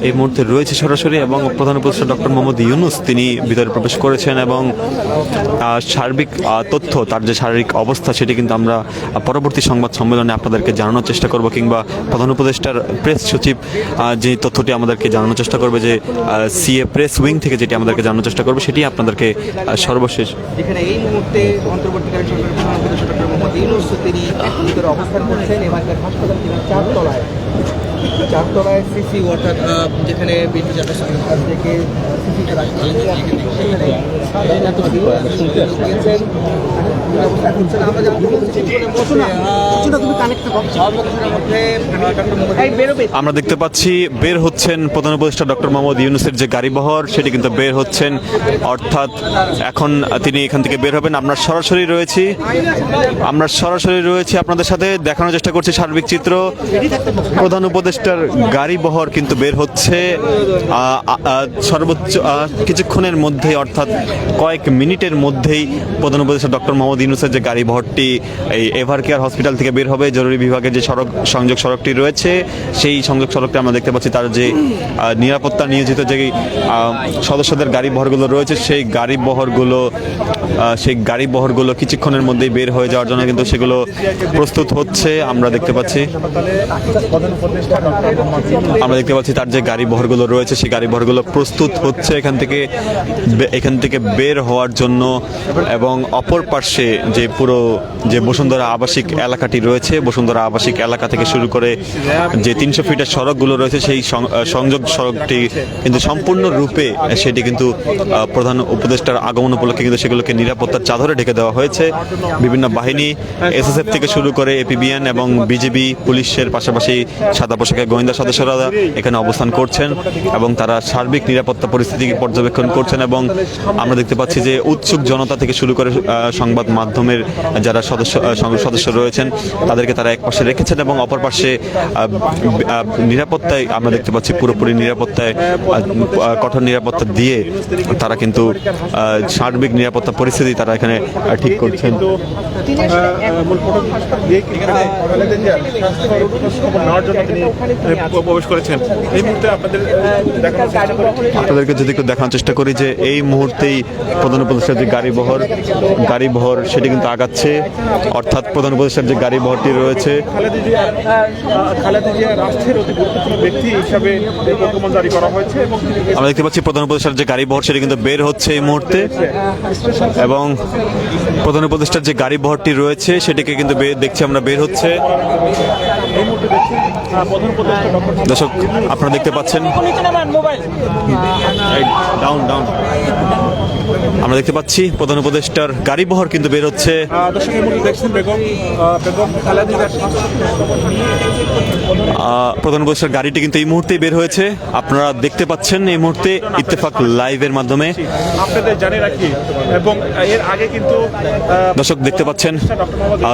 এই মুহূর্তে রয়েছে সরাসরি, এবং প্রধান উপদেষ্টা ডক্টর মোহাম্মদ ইউনূস তিনি ভিতরে প্রবেশ করেছেন এবং সার্বিক তথ্য, তার যে শারীরিক অবস্থা সেটি কিন্তু আমরা পরবর্তী সংবাদ সম্মেলনে আপনাদেরকে জানানোর চেষ্টা করব, কিংবা প্রধান উপদেষ্টার প্রেস সচিব যে তথ্যটি আমাদেরকে জানানোর চেষ্টা করবে, যে সিএ প্রেস উইং থেকে যেটি আমাদেরকে জানানোর চেষ্টা করবে, সেটি আপনাদেরকে সর্বশেষ। যেখানে এই মুহূর্তে অন্তর্বর্তীকালীন সরকারের প্রধান উপদেষ্টা ডক্টর মোহাম্মদ ইউনূস তিনি ভিতরে অবস্থান করছেন। এবারকার হাসপাতাল তিনি চারতলায় সিসি অর্থাৎ যেখানে বিএনপি জাতীয় সংসদ থেকে সিসিতে রাখা হয়েছে। আমরা দেখতে পাচ্ছি বের হচ্ছেন প্রধান উপদেষ্টা ডক্টর মোহাম্মদ ইউনূসের যে গাড়ি বহর, সেটি কিন্তু বের হচ্ছেন। অর্থাৎ এখন তিনি এখান থেকে বের হবেন। আমরা সরাসরি রয়েছি আপনাদের সাথে দেখানোর চেষ্টা করছি সার্বিক চিত্র। প্রধান উপদেষ্টার গাড়ি বহর কিন্তু বের হচ্ছে সর্বোচ্চ কিছুক্ষণের মধ্যেই, অর্থাৎ কয়েক মিনিটের মধ্যেই প্রধান উপদেষ্টা ডক্টর মোহাম্মদ ইউনূসের যে গাড়ি বহরটি এই এভার কেয়ার হসপিটাল থেকে বের হবে। জরুরি বিভাগের যে সংযোগ সড়কটি রয়েছে, সেই সংযোগ সড়কটি আমরা দেখতে পাচ্ছি, তার যে নিরাপত্তা নিয়োজিত যে সদস্যদের গাড়ি বহরগুলো রয়েছে, সেই গাড়ি বহরগুলো কিছুক্ষণের মধ্যেই বের হয়ে যাওয়ার জন্য কিন্তু সেগুলো প্রস্তুত হচ্ছে। আমরা দেখতে পাচ্ছি তার যে গাড়ি বহরগুলো রয়েছে, সেই গাড়ি বহরগুলো প্রস্তুত হচ্ছে এখান থেকে বের হওয়ার জন্য। এবং অপর পার্শ্বে যে পুরো যে বসুন্ধরা আবাসিক এলাকাটি রয়েছে, বসুন্ধরা আবাসিক এলাকা থেকে শুরু করে যে 300 ফিটের সড়কগুলো রয়েছে, সেই সংযোগ সড়কটি কিন্তু সম্পূর্ণরূপে সেটি কিন্তু প্রধান উপদেষ্টার আগমন উপলক্ষে কিন্তু সেগুলোকে নিরাপত্তার চাদরে ঢেকে দেওয়া হয়েছে। বিভিন্ন বাহিনী, এসএসএফ থেকে শুরু করে এপিবিএন এবং বিজিবি, পুলিশের পাশাপাশি সাদা পোশাকে গোয়েন্দা সদস্যরা এখানে অবস্থান করছেন এবং তারা সার্বিক নিরাপত্তা পরিস্থিতি পর্যবেক্ষণ করছেন। এবং আমরা দেখতে পাচ্ছি যে উৎসুক জনতা থেকে শুরু করে সংবাদ মাধ্যমের যারা সদস্য রয়েছেন তাদেরকে তারা এক পাশে রেখেছেন, এবং অপর পাশে নিরাপত্তায় আমরা দেখতে পাচ্ছি পুরোপুরি নিরাপত্তায়, কঠোর নিরাপত্তা দিয়ে তারা কিন্তু সার্বিক নিরাপত্তা পরিস্থিতি তারা এখানে ঠিক করছেন। আপনাদেরকে যদি একটু দেখানোর চেষ্টা করি যে এই মুহূর্তেই প্রধান উপদেষ্টার যে গাড়ি বহর সেটি কিন্তু আগাচ্ছে। অর্থাৎ প্রধান উপদেষ্টার যে গাড়ি বহরটি রয়েছে, আমরা দেখতে পাচ্ছি প্রধান উপদেষ্টার যে গাড়ি বহর সেটি কিন্তু বের হচ্ছে এই মুহূর্তে, এবং প্রধান উপদেষ্টার যে গাড়ি বহরটি রয়েছে সেটিকে কিন্তু দেখছি আমরা বের হচ্ছে। মুহূর্তে দেখছেন প্রধান উপদেষ্টা ডক্টর দর্শক আপনারা দেখতে পাচ্ছেন ডাউন ডাউন আমরা দেখতে পাচ্ছি প্রধান উপদেষ্টার গাড়ি বহর কিন্তু বের হচ্ছে। দর্শক এই মুহূর্তে দেখছেন বেগম খালেদা জিয়ার প্রধান উপদেষ্টার গাড়িটি কিন্তু এই মুহূর্তেই বের হয়েছে, আপনারা দেখতে পাচ্ছেন এই মুহূর্তে ইত্তেফাক লাইভের মাধ্যমে। আপনাদের জানিয়ে রাখি এবং এর আগে কিন্তু দর্শক দেখতে পাচ্ছেন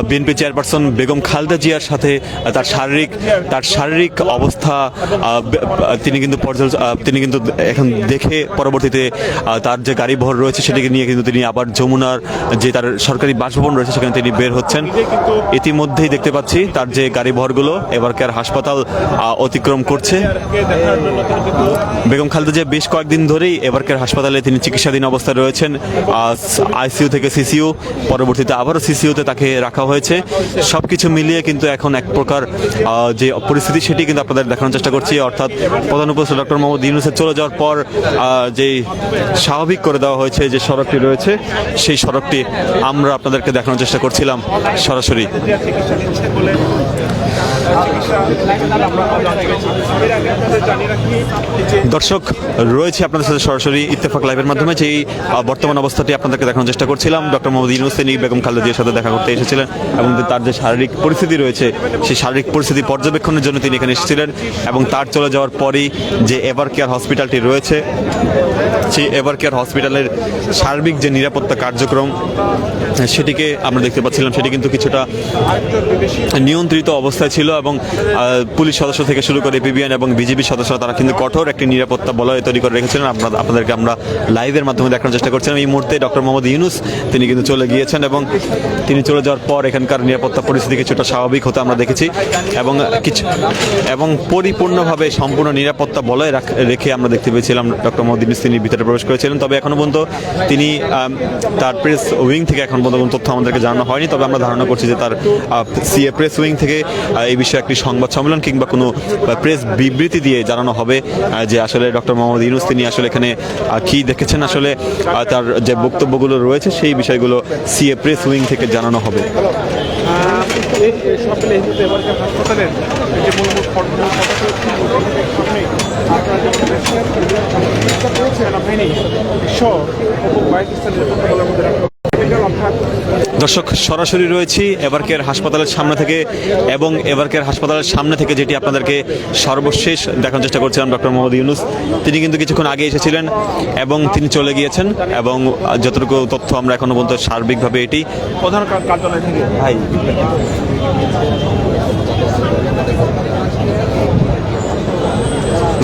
বিএনপি চেয়ারপারসন বেগম খালেদা জিয়ার সাথে তার শারীরিক অবস্থা তিনি কিন্তু এখন দেখে পরবর্তীতে তার যে গাড়ি বহর রয়েছে সেটিকে নিয়ে কিন্তু তিনি আবার যমুনার যে তার সরকারি বাসভবন রয়েছে সেখানে তিনি বের হচ্ছেন। ইতিমধ্যেই দেখতে পাচ্ছি তার যে গাড়ি বহরগুলো এবারকার হাসপাতাল অতিক্রম করছে। বেগম খালেদা জিয়া বেশ কয়েকদিন ধরেই এবারকার হাসপাতালে তিনি চিকিৎসাধীন অবস্থায় রয়েছেন, আইসিইউ থেকে সিসিইউ, পরবর্তীতে আবারও সিসিইউতে তাকে রাখা হয়েছে। সবকিছু মিলিয়ে কিন্তু এখন এক প্রকার যে পরিস্থিতি সেটি কিন্তু আপনাদের দেখানোর চেষ্টা করছি, অর্থাৎ প্রধান উপদেষ্টা ডক্টর মোহাম্মদ ইউনূসের চলে যাওয়ার পর যে স্বাভাবিক করে দেওয়া হয়েছে যে সড়কটি রয়েছে সেই সড়কটি আমরা আপনাদেরকে দেখানোর চেষ্টা করছিলাম সরাসরি। দর্শক রয়েছে আপনাদের সাথে সরাসরি ইত্তেফাক লাইভের মাধ্যমে যেই বর্তমান অবস্থাটি আপনাদেরকে দেখানোর চেষ্টা করছিলাম। ডক্টর মোহাম্মদ ইউনূস তিনি বেগম খালেদা জিয়ার সাথে দেখা করতে এসেছিলেন এবং তার যে শারীরিক পরিস্থিতি রয়েছে সেই শারীরিক পরিস্থিতি পর্যবেক্ষণের জন্য তিনি এখানে এসেছিলেন এবং তার চলে যাওয়ার পরই যে এভার কেয়ার হসপিটালটি রয়েছে সেই এভার কেয়ার হসপিটালের সার্বিক যে নিরাপত্তা কার্যক্রম সেটিকে আমরা দেখতে পাচ্ছিলাম, সেটি কিন্তু কিছুটা নিয়ন্ত্রিত অবস্থায় ছিল এবং পুলিশ সদস্য থেকে শুরু করে পিবিএন এবং বিজিবি সদস্যরা তারা কিন্তু কঠোর একটি নিরাপত্তা বলয় তৈরি করে রেখেছিলেন। আপনাদেরকে আমরা লাইভের মাধ্যমে দেখানোর চেষ্টা করছিলাম। এই মুহূর্তে ডক্টর মোহাম্মদ ইউনূস তিনি কিন্তু চলে গিয়েছেন এবং তিনি চলে যাওয়ার পর এখানকার নিরাপত্তা পরিস্থিতি কিছুটা স্বাভাবিক হতে আমরা দেখেছি এবং পরিপূর্ণভাবে সম্পূর্ণ নিরাপত্তা বলয় রেখে আমরা দেখতে পেয়েছিলাম ডক্টর মোহাম্মদ ইউনূস তিনি ভিতরে প্রবেশ করেছিলেন। তবে এখনো পর্যন্ত তিনি তার প্রেস উইং থেকে এখন পর্যন্ত কোনো তথ্য আমাদেরকে জানানো হয়নি, তবে আমরা ধারণা করছি যে তার সিএ প্রেস উইং থেকে এই বিষয়ে একটি সংবাদ সম্মেলন কিংবা কোনো প্রেস বিবৃতি দিয়ে জানানো হবে যে আসলে ডক্টর মোহাম্মদ ইউনূস তিনি আসলে এখানে কি দেখেছেন, আসলে তার যে বক্তব্যগুলো রয়েছে সেই বিষয়গুলো সিএ প্রেস উইং থেকে জানানো হবে। হাসপাতালের যে মূল দর্শক সরাসরি রয়েছি এভার কেয়ার হাসপাতালের সামনে থেকে এবং এভার কেয়ার হাসপাতালের সামনে থেকে যেটি আপনাদেরকে সর্বশেষ দেখানোর চেষ্টা করছিলাম ডক্টর মোহাম্মদ ইউনূস তিনি কিন্তু কিছুক্ষণ আগে এসেছিলেন এবং তিনি চলে গিয়েছেন এবং যতটুকু তথ্য আমরা এখনো পর্যন্ত সার্বিকভাবে এটি প্রধান কার্যালয় থেকে ভাই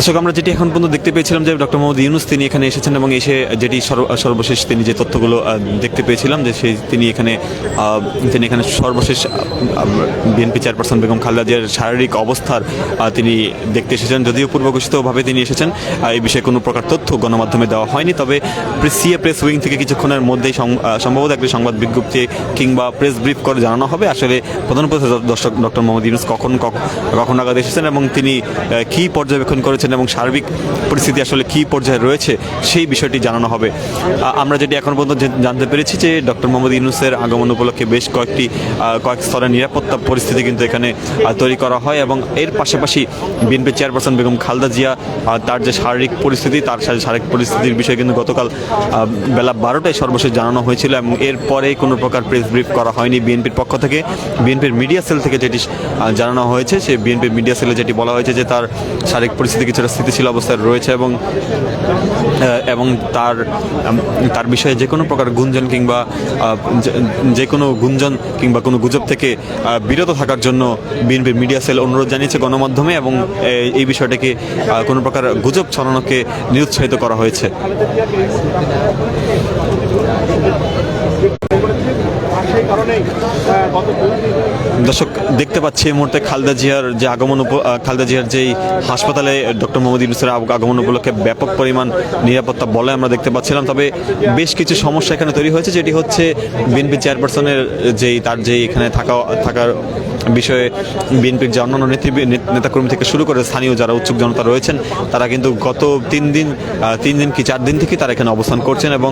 দর্শক আমরা যেটি এখন পর্যন্ত দেখতে পেয়েছিলাম যে ডক্টর মোহাম্মদ ইউনূস তিনি এখানে এসেছেন এবং এসে যেটি সর্বশেষ তিনি যে তথ্যগুলো দেখতে পেয়েছিলাম যে তিনি এখানে সর্বশেষ বিএনপি চেয়ারপারসন বেগম খালেদা জিয়ার শারীরিক অবস্থার তিনি দেখতে এসেছেন। যদিও পূর্বঘোষিতভাবে তিনি এসেছেন এই বিষয়ে কোনো প্রকার তথ্য গণমাধ্যমে দেওয়া হয়নি, তবে সিএ প্রেস উইং থেকে কিছুক্ষণের মধ্যেই সম্ভবত একটি সংবাদ বিজ্ঞপ্তি কিংবা প্রেস ব্রিফ করে জানানো হবে আসলে প্রধান উপদেষ্টা ডক্টর মোহাম্মদ ইউনূস কখন নাগাদ এসেছেন এবং তিনি কী পর্যবেক্ষণ করেছেন এবং সার্বিক পরিস্থিতি আসলে কী পর্যায়ে রয়েছে সেই বিষয়টি জানানো হবে। আমরা যেটি এখন পর্যন্ত জানতে পেরেছি যে ডক্টর মোহাম্মদ ইউনূসের আগমন উপলক্ষে বেশ কয়েক স্তরের নিরাপত্তা পরিস্থিতি কিন্তু এখানে তৈরি করা হয় এবং এর পাশাপাশি বিএনপি চেয়ারপারসন বেগম খালেদা জিয়া তার যে শারীরিক পরিস্থিতি তার শারীরিক পরিস্থিতির বিষয়ে কিন্তু গতকাল বেলা 12টায় সর্বশেষ জানানো হয়েছিল এবং এরপরে কোনো প্রকার প্রেস ব্রিফ করা হয়নি বিএনপির পক্ষ থেকে। বিএনপির মিডিয়া সেল থেকে যেটি জানানো হয়েছে সে বিএনপির মিডিয়া সেলে যেটি বলা হয়েছে যে তার শারীরিক পরিস্থিতি কিছুটা স্থিতিশীল অবস্থায় রয়েছে এবং তার বিষয়ে যে কোনো প্রকার গুঞ্জন কিংবা যে কোনো গুঞ্জন কিংবা কোনো গুজব থেকে বিরত থাকার জন্য বিএনপির মিডিয়া সেল অনুরোধ জানিয়েছে গণমাধ্যমে এবং এই বিষয়টাকে কোনো প্রকার গুজব ছড়ানোকে নিরুৎসাহিত করা হয়েছে। দর্শক দেখতে পাচ্ছি এই মুহূর্তে খালেদা জিয়ার যেই হাসপাতালে ডক্টর মোহাম্মদ ইউনূসের আগমন উপলক্ষে ব্যাপক পরিমাণ নিরাপত্তা বলয় আমরা দেখতে পাচ্ছিলাম, তবে বেশ কিছু সমস্যা এখানে তৈরি হয়েছে যেটি হচ্ছে বিএনপি চেয়ারপারসনের তার এখানে থাকার বিষয়ে বিএনপির যে অন্যান্য নেতাকর্মী থেকে শুরু করে স্থানীয় যারা উৎসুক জনতা রয়েছেন তারা কিন্তু গত 3 দিন কি 4 দিন থেকে তারা এখানে অবস্থান করছেন এবং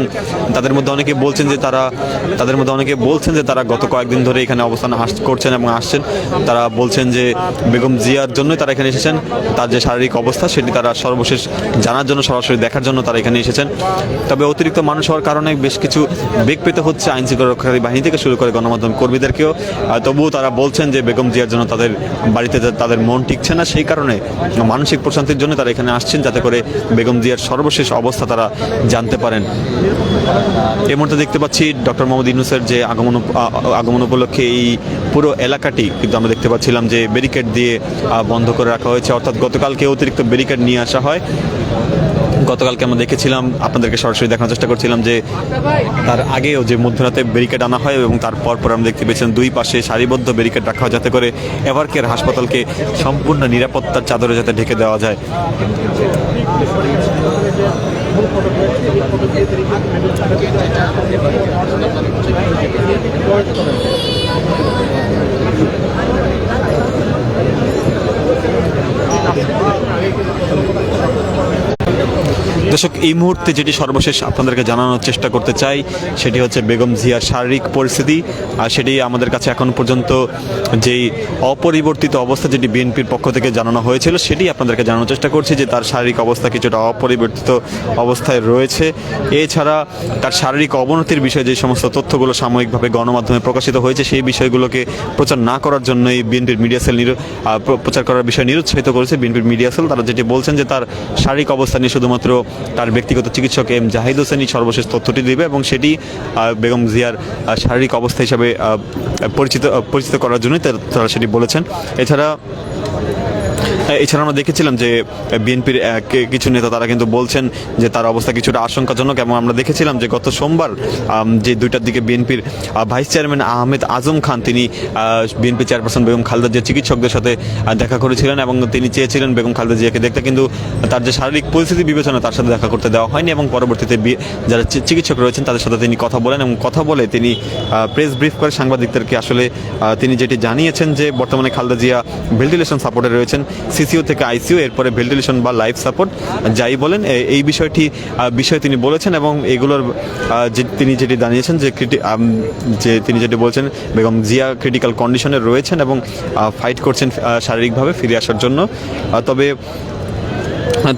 তাদের মধ্যে অনেকে বলছেন যে তারা গত কয়েকদিন ধরে এখানে অবস্থান করছেন এবং আসছেন। তারা বলছেন যে বেগম জিয়ার জন্যই তারা এখানে এসেছেন, তার যে শারীরিক অবস্থা সেটি তারা সর্বশেষ জানার জন্য, সরাসরি দেখার জন্য তারা এখানে এসেছেন। তবে অতিরিক্ত মানুষ হওয়ার কারণে বেশ কিছু বেগ পেতে হচ্ছে আইন শৃঙ্খলা রক্ষাকারী বাহিনী থেকে শুরু করে গণমাধ্যম কর্মীদেরকেও। তবুও তারা বলছেন যে বেগম জিয়ার জন্য তাদের বাড়িতে তাদের মন টিকছে না, সেই কারণে মানসিক প্রশান্তির জন্য তারা এখানে আসছেন, যাতে করে বেগম জিয়ার সর্বশেষ অবস্থা তারা জানতে পারেন। এই মুহূর্তে দেখতে পাচ্ছি ডক্টর মোহাম্মদ ইউনূসের যে আগমন উপলক্ষে এই পুরো এলাকাটি কিন্তু আমরা দেখতে পাচ্ছিলাম যে ব্যারিকেড দিয়ে বন্ধ করে রাখা হয়েছে, অর্থাৎ গতকালকে অতিরিক্ত ব্যারিকেড নিয়ে আসা হয়। গতকালকে আমরা দেখেছিলাম, আপনাদেরকে সরাসরি দেখানোর চেষ্টা করছিলাম যে তার আগেও যে মধ্যরাতে ব্যারিকেড আনা হয় এবং তারপর আমরা দেখতে পেয়েছিলাম দুই পাশে সারিবদ্ধ ব্যারিকেড রাখা হয়, যাতে করে এভারকেয়ার হাসপাতালকে সম্পূর্ণ নিরাপত্তার চাদরে যাতে ঢেকে দেওয়া যায়। দর্শক, এই মুহূর্তে যেটি সর্বশেষ আপনাদেরকে জানানোর চেষ্টা করতে চাই সেটি হচ্ছে বেগম জিয়ার শারীরিক পরিস্থিতি। আর সেটি আমাদের কাছে এখন পর্যন্ত যেই অপরিবর্তিত অবস্থা যেটি বিএনপির পক্ষ থেকে জানানো হয়েছিল সেটি আপনাদেরকে জানানোর চেষ্টা করছি যে তার শারীরিক অবস্থা কিছুটা অপরিবর্তিত অবস্থায় রয়েছে। এছাড়া তার শারীরিক অবনতির বিষয়ে যে সমস্ত তথ্যগুলো সাময়িকভাবে গণমাধ্যমে প্রকাশিত হয়েছে সেই বিষয়গুলোকে প্রচার না করার জন্যই বিএনপির মিডিয়া সেল প্রচার করার বিষয়ে নিরুৎসাহিত করেছে বিএনপির মিডিয়া সেল। তারা যেটি বলছেন যে তার শারীরিক অবস্থা নিয়ে শুধুমাত্র তার ব্যক্তিগত চিকিৎসক এম জাহিদ হোসেনই সর্বশেষ তথ্যটি দেবে এবং সেটি বেগম জিয়ার শারীরিক অবস্থা হিসাবে পরিচিত করার জন্যই তারা সেটি বলেছেন। এছাড়া আমরা দেখেছিলাম যে বিএনপির কিছু নেতা তারা কিন্তু বলছেন যে তার অবস্থা কিছুটা আশঙ্কাজনক এবং আমরা দেখেছিলাম যে গত সোমবার যে 2টার দিকে বিএনপির ভাইস চেয়ারম্যান আহমেদ আজম খান তিনি বিএনপি চেয়ারপারসন বেগম খালেদা জিয়া চিকিৎসকদের সাথে দেখা করেছিলেন এবং তিনি চেয়েছিলেন বেগম খালেদা জিয়াকে দেখতে, কিন্তু তার যে শারীরিক পরিস্থিতি বিবেচনা তার সাথে দেখা করতে দেওয়া হয়নি এবং পরবর্তীতে যারা চিকিৎসক রয়েছেন তাদের সাথে তিনি কথা বলেন এবং কথা বলে তিনি প্রেস ব্রিফ করে সাংবাদিকদেরকে আসলে তিনি যেটি জানিয়েছেন যে বর্তমানে খালেদা জিয়া ভেন্টিলেশন সাপোর্টে রয়েছেন, সিসিইউ থেকে আইসিইউ, এরপরে ভেন্টিলেশন বা লাইফ সাপোর্ট যাই বলেন এই বিষয়ে তিনি বলেছেন এবং এগুলোর তিনি যেটি জানিয়েছেন যে তিনি যেটি বলছেন বেগম জিয়া ক্রিটিক্যাল কন্ডিশনে রয়েছেন এবং ফাইট করছেন শারীরিকভাবে ফিরে আসার জন্য।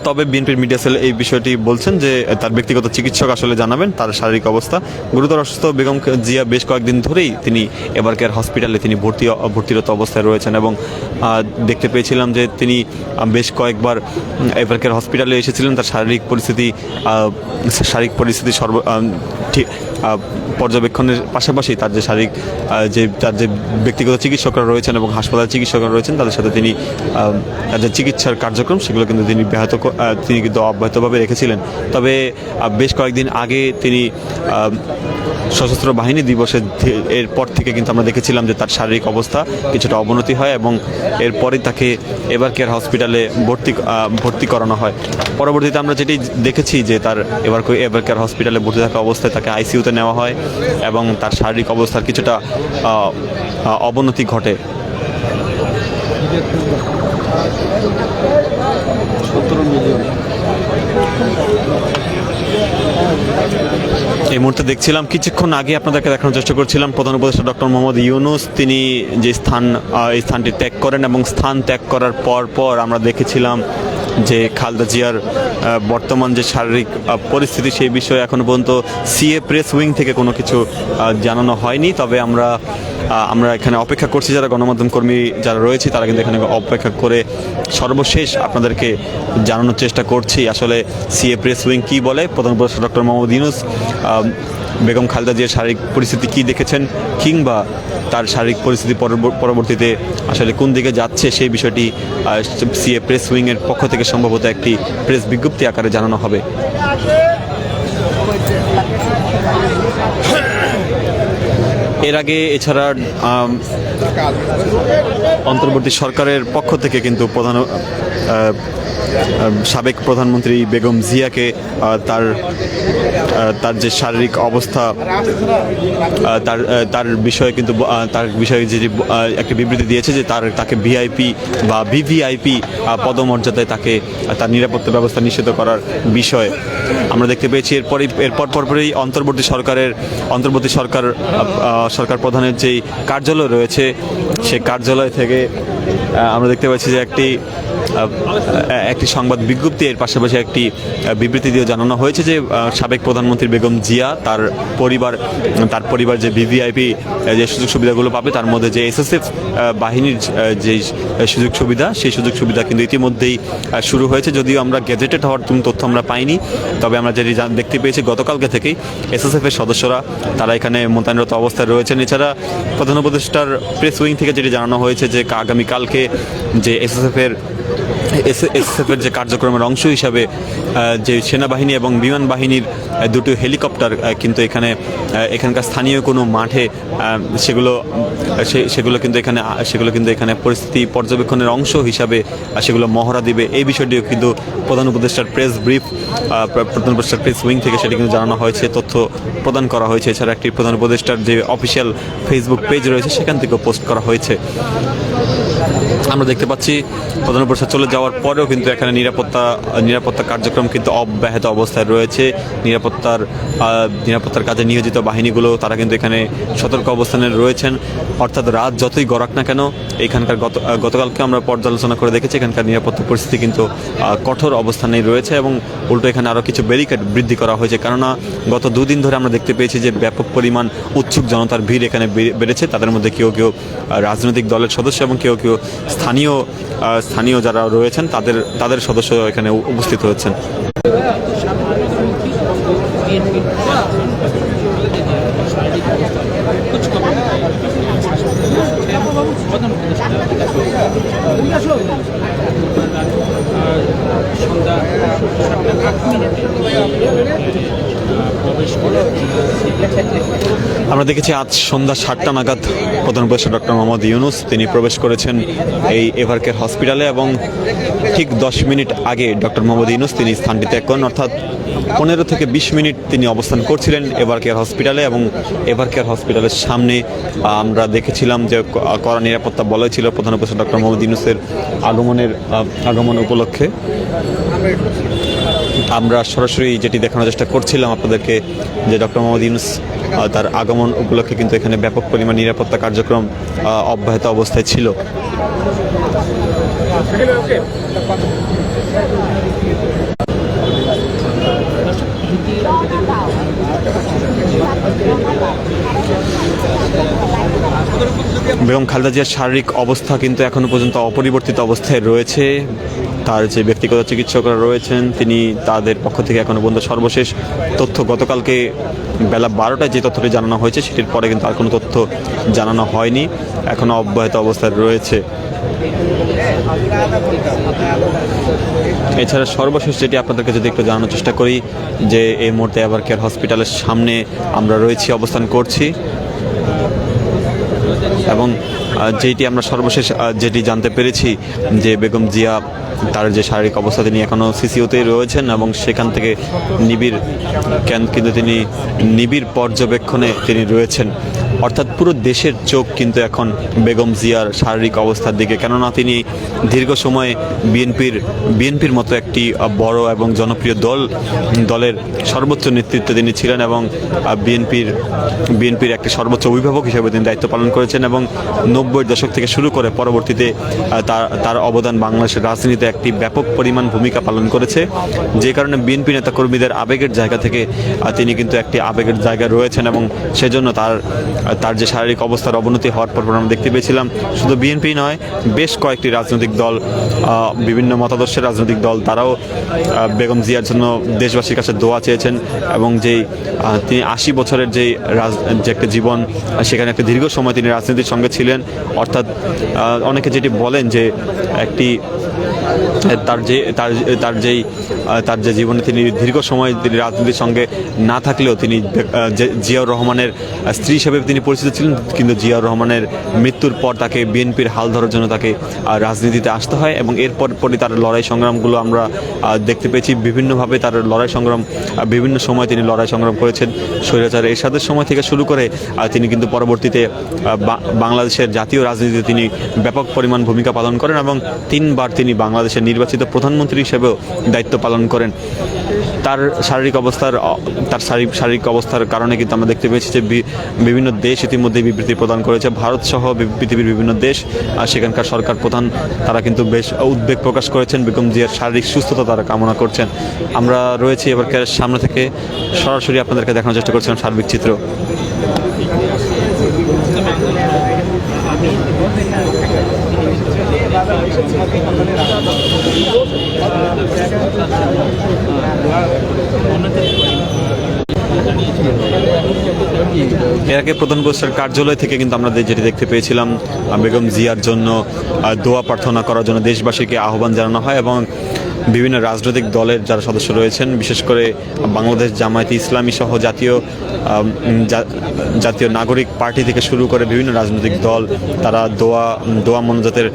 তবে বিএনপির মিডিয়া সেল এই বিষয়টি বলছেন যে তার ব্যক্তিগত চিকিৎসক আসলে জানাবেন তার শারীরিক অবস্থা। গুরুতর অসুস্থ বেগম জিয়া বেশ কয়েকদিন ধরেই তিনি এভারকেয়ার হসপিটালে তিনি ভর্তিরত অবস্থায় রয়েছেন এবং দেখতে পেয়েছিলাম যে তিনি বেশ কয়েকবার এভারকেয়ার হসপিটালে এসেছিলেন। তার শারীরিক পরিস্থিতি পর্যবেক্ষণের পাশাপাশি তার যে তার যে ব্যক্তিগত চিকিৎসকরা রয়েছেন এবং হাসপাতাল চিকিৎসকরা রয়েছেন তাদের সাথে তিনি তার যে চিকিৎসার কার্যক্রম সেগুলো কিন্তু তিনি কিন্তু অব্যাহতভাবে রেখেছিলেন। তবে বেশ কয়েকদিন আগে তিনি সশস্ত্র বাহিনী দিবসের এরপর থেকে কিন্তু আমরা দেখেছিলাম যে তার শারীরিক অবস্থা কিছুটা অবনতি হয় এবং এরপরে তাকে এভারকেয়ার হসপিটালে ভর্তি করানো হয়। পরবর্তীতে আমরা যেটি দেখেছি যে তার এভারকেয়ার হসপিটালে ভর্তি থাকা অবস্থায় তাকে আইসিইউতে নেওয়া হয় এবং তার শারীরিক অবস্থার কিছুটা অবনতি ঘটে। এই মুহূর্তে দেখছিলাম কিছুক্ষণ আগে আপনাদেরকে দেখানোর চেষ্টা করছিলাম প্রধান উপদেষ্টা ডক্টর মোহাম্মদ ইউনূস তিনি যে এই স্থানটি ত্যাগ করেন এবং স্থান ত্যাগ করার পর আমরা দেখেছিলাম যে খালেদা জিয়ার বর্তমান যে শারীরিক পরিস্থিতি সেই বিষয়ে এখনো পর্যন্ত সিএ প্রেস উইং থেকে কোনো কিছু জানানো হয়নি। তবে আমরা এখানে অপেক্ষা করছি, যারা গণমাধ্যম কর্মী যারা রয়েছে তারা কিন্তু এখানে অপেক্ষা করে সর্বশেষ আপনাদেরকে জানানোর চেষ্টা করছি আসলে সিএ প্রেস উইং কী বলে। প্রধান উপদেষ্টা ডক্টর মোহাম্মদ ইউনূস বেগম খালেদা জিয়ার শারীরিক পরিস্থিতি কী দেখেছেন কিংবা তার শারীরিক পরিস্থিতি পরবর্তীতে আসলে কোন দিকে যাচ্ছে সেই বিষয়টি সিএ প্রেস উইংয়ের পক্ষ থেকে সম্ভবত একটি প্রেস বিজ্ঞপ্তি আকারে জানানো হবে। এর আগে এছাড়া অন্তর্বর্তী সরকারের পক্ষ থেকে কিন্তু সাবেক প্রধানমন্ত্রী বেগম জিয়াকে তার তার যে শারীরিক অবস্থা তার বিষয়ে কিন্তু তার বিষয়ে যে একটা বিবৃতি দিয়েছে যে তাকে ভিআইপি বা ভিভিআইপি পদমর্যাদায় তাকে তার নিরাপত্তা ব্যবস্থা নিশ্চিত করার বিষয়ে আমরা দেখতে পেয়েছি। এরপর পরপরই অন্তর্বর্তী সরকার প্রধানের যেই কার্যালয় রয়েছে সেই কার্যালয় থেকে আমরা দেখতে পাচ্ছি যে একটি সংবাদ বিজ্ঞপ্তি এর পাশাপাশি একটি বিবৃতি দিয়ে জানানো হয়েছে যে সাবেক প্রধানমন্ত্রী বেগম জিয়া তার পরিবার যে ভিভিআইপি যে সুযোগ সুবিধাগুলো পাবে তার মধ্যে যে এসএসএফ বাহিনীর যে সুযোগ সুবিধা সেই সুযোগ সুবিধা কিন্তু ইতিমধ্যেই শুরু হয়েছে। যদিও আমরা গেজেটেড হওয়ার তথ্য আমরা পাইনি, তবে আমরা যেটি দেখতে পেয়েছি গতকালকে থেকেই এসএসএফ এর সদস্যরা তারা এখানে মোতায়েনরত অবস্থায় রয়েছেন। এছাড়া প্রধান উপদেষ্টার প্রেস উইং থেকে যেটি জানানো হয়েছে যে আগামীকালকে যে এসএসএফ এর যে কার্যক্রমের অংশ হিসাবে যে সেনাবাহিনী এবং বিমান বাহিনীর দুটো হেলিকপ্টার কিন্তু এখানকার স্থানীয় কোনো মাঠে সেগুলো কিন্তু এখানে পরিস্থিতি পর্যবেক্ষণের অংশ হিসাবে সেগুলো মহড়া দিবে। এই বিষয়টিও কিন্তু প্রধান উপদেষ্টার প্রেস উইং থেকে সেটি কিন্তু জানানো হয়েছে, তথ্য প্রদান করা হয়েছে। এছাড়া একটি প্রধান উপদেষ্টার যে অফিসিয়াল ফেসবুক পেজ রয়েছে সেখান থেকেও পোস্ট করা হয়েছে। আমরা দেখতে পাচ্ছি প্রধান উপদেষ্টা চলে যাওয়ার পরেও কিন্তু এখানে নিরাপত্তা কার্যক্রম কিন্তু অব্যাহত অবস্থায় রয়েছে। নিরাপত্তার কাজে নিয়োজিত বাহিনীগুলো তারা কিন্তু এখানে সতর্ক অবস্থানে রয়েছেন। অর্থাৎ রাত যতই গড়াক না কেন এখানকার গতকালকে আমরা পর্যালোচনা করে দেখেছি এখানকার নিরাপত্তা পরিস্থিতি কিন্তু কঠোর অবস্থানেই রয়েছে এবং উল্টো এখানে আরও কিছু ব্যারিকেড বৃদ্ধি করা হয়েছে। কেননা গত দুদিন ধরে আমরা দেখতে পেয়েছি যে ব্যাপক পরিমাণ উৎসুক জনতার ভিড় এখানে বেড়েছে। তাদের মধ্যে কেউ রাজনৈতিক দলের সদস্য এবং কেউ স্থানীয় যারা রয়েছেন তাদের সদস্য এখানে উপস্থিত হয়েছেন। আমরা দেখেছি আজ সন্ধ্যা 7টা নাগাদ প্রধান উপদেষ্টা ডক্টর মোহাম্মদ ইউনূস তিনি প্রবেশ করেছেন এই এভারকেয়ার হসপিটালে এবং ঠিক 10 মিনিট আগে ডক্টর মোহাম্মদ ইউনূস তিনি স্থানটি ত্যাগ করেন। অর্থাৎ 15 থেকে 20 মিনিট তিনি অবস্থান করছিলেন এভারকেয়ার হসপিটালে এবং এভারকেয়ার হসপিটালের সামনে আমরা দেখেছিলাম যে কড়া নিরাপত্তা বলয় ছিল প্রধান উপদেষ্টা ডক্টর মোহাম্মদ ইউনূসের আগমন উপলক্ষে। আমরা সরাসরি যেটি দেখানোর চেষ্টা করছিলাম আপনাদেরকে যে ডক্টর মোহাম্মদ ইউনূস তার আগমন উপলক্ষে কিন্তু এখানে ব্যাপক পরিমাণ নিরাপত্তা কার্যক্রম অব্যাহত অবস্থায় ছিল। বেগম খালেদা জিয়ার শারীরিক অবস্থা কিন্তু এখনো পর্যন্ত অপরিবর্তিত অবস্থায় রয়েছে। তার যে ব্যক্তিগত চিকিৎসকরা রয়েছেন তিনি তাদের পক্ষ থেকে এখনো পর্যন্ত সর্বশেষ তথ্য গতকালকে বেলা 12টায় যে তথ্যটি জানানো হয়েছে সেটির পরে কিন্তু আর কোনো তথ্য জানানো হয়নি, এখনো অব্যাহত অবস্থায় রয়েছে। এছাড়া সর্বশেষ যেটি আপনাদেরকে যদি একটু জানানোর চেষ্টা করি যে এই মুহূর্তে এভারকেয়ার হসপিটালের সামনে আমরা রয়েছি, অবস্থান করছি এবং যেটি আমরা সর্বশেষ যেটি জানতে পেরেছি যে বেগম জিয়া তার যে শারীরিক অবস্থা তিনি এখনও সিসিউতেই রয়েছেন এবং সেখান থেকে তিনি নিবিড় পর্যবেক্ষণে তিনি রয়েছেন। অর্থাৎ পুরো দেশের চোখ কিন্তু এখন বেগম জিয়ার শারীরিক অবস্থার দিকে, কেননা তিনি দীর্ঘ সময় বিএনপির মতো একটি বড় এবং জনপ্রিয় দলের সর্বোচ্চ নেতৃত্বে তিনি ছিলেন এবং বিএনপির একটি সর্বোচ্চ অভিভাবক হিসেবে তিনি দায়িত্ব পালন করেছেন এবং 90-এর দশক থেকে শুরু করে পরবর্তীতে তার অবদান বাংলাদেশের রাজনীতিতে একটি ব্যাপক পরিমাণ ভূমিকা পালন করেছে। যে কারণে বিএনপি নেতাকর্মীদের আবেগের জায়গা থেকে তিনি কিন্তু একটি আবেগের জায়গায় রয়েছেন এবং সেজন্য তার যে শারীরিক অবস্থার অবনতি হওয়ার পর আমরা দেখতে পেয়েছিলাম শুধু বিএনপি নয় বেশ কয়েকটি রাজনৈতিক দল, বিভিন্ন মতাদর্শের রাজনৈতিক দল তারাও বেগম জিয়ার জন্য দেশবাসীর কাছে দোয়া চেয়েছেন এবং তিনি 80 বছরের যে একটা জীবন সেখানে একটা দীর্ঘ সময় তিনি রাজনীতির সঙ্গে ছিলেন। অর্থাৎ অনেকে যেটি বলেন যে তার যে জীবনে তিনি দীর্ঘ সময় তিনি রাজনীতির সঙ্গে না থাকলেও তিনি জিয়াউর রহমানের স্ত্রী হিসেবে তিনি পরিচিত ছিলেন, কিন্তু জিয়াউর রহমানের মৃত্যুর পর তাকে বিএনপির হাল ধরার জন্য তাকে রাজনীতিতে আসতে হয় এবং এরপরই তার লড়াই সংগ্রামগুলো আমরা দেখতে পেয়েছি। বিভিন্নভাবে তার লড়াই সংগ্রাম, বিভিন্ন সময় তিনি লড়াই সংগ্রাম করেছেন। স্বৈরাচার এরশাদের সময় থেকে শুরু করে তিনি কিন্তু পরবর্তীতে বাংলাদেশের জাতীয় রাজনীতিতে তিনি ব্যাপক পরিমাণ ভূমিকা পালন করেন এবং 3 বার তিনি বাংলাদেশের নির্বাচিত প্রধানমন্ত্রী হিসেবেও দায়িত্ব পালন করেন। তার শারীরিক অবস্থার কারণে কিন্তু আমরা দেখতে পেয়েছি যে বিভিন্ন দেশ ইতিমধ্যে বিবৃতি প্রদান করেছে, ভারত সহ পৃথিবীর বিভিন্ন দেশ, আর সেখানকার সরকার প্রধান তারা কিন্তু বেশ উদ্বেগ প্রকাশ করেছেন, বেগম জিয়ার শারীরিক সুস্থতা তারা কামনা করছেন। আমরা রয়েছি এবারকার সামনে থেকে সরাসরি আপনাদেরকে দেখানোর চেষ্টা করছিলাম সার্বিক চিত্র। এর আগে প্রধান উপদেষ্টার কার্যালয় থেকে কিন্তু আমরা যেটি দেখতে পেয়েছিলাম, বেগম জিয়ার জন্য দোয়া প্রার্থনা করার জন্য দেশবাসীকে আহ্বান জানানো হয় এবং বিভিন্ন রাজনৈতিক দলের যারা সদস্য রয়েছেন, বিশেষ করে বাংলাদেশ জামায়াতে ইসলামী সহ জাতীয় নাগরিক পার্টি থেকে শুরু করে বিভিন্ন রাজনৈতিক দল তারা দোয়া মোনাজাতের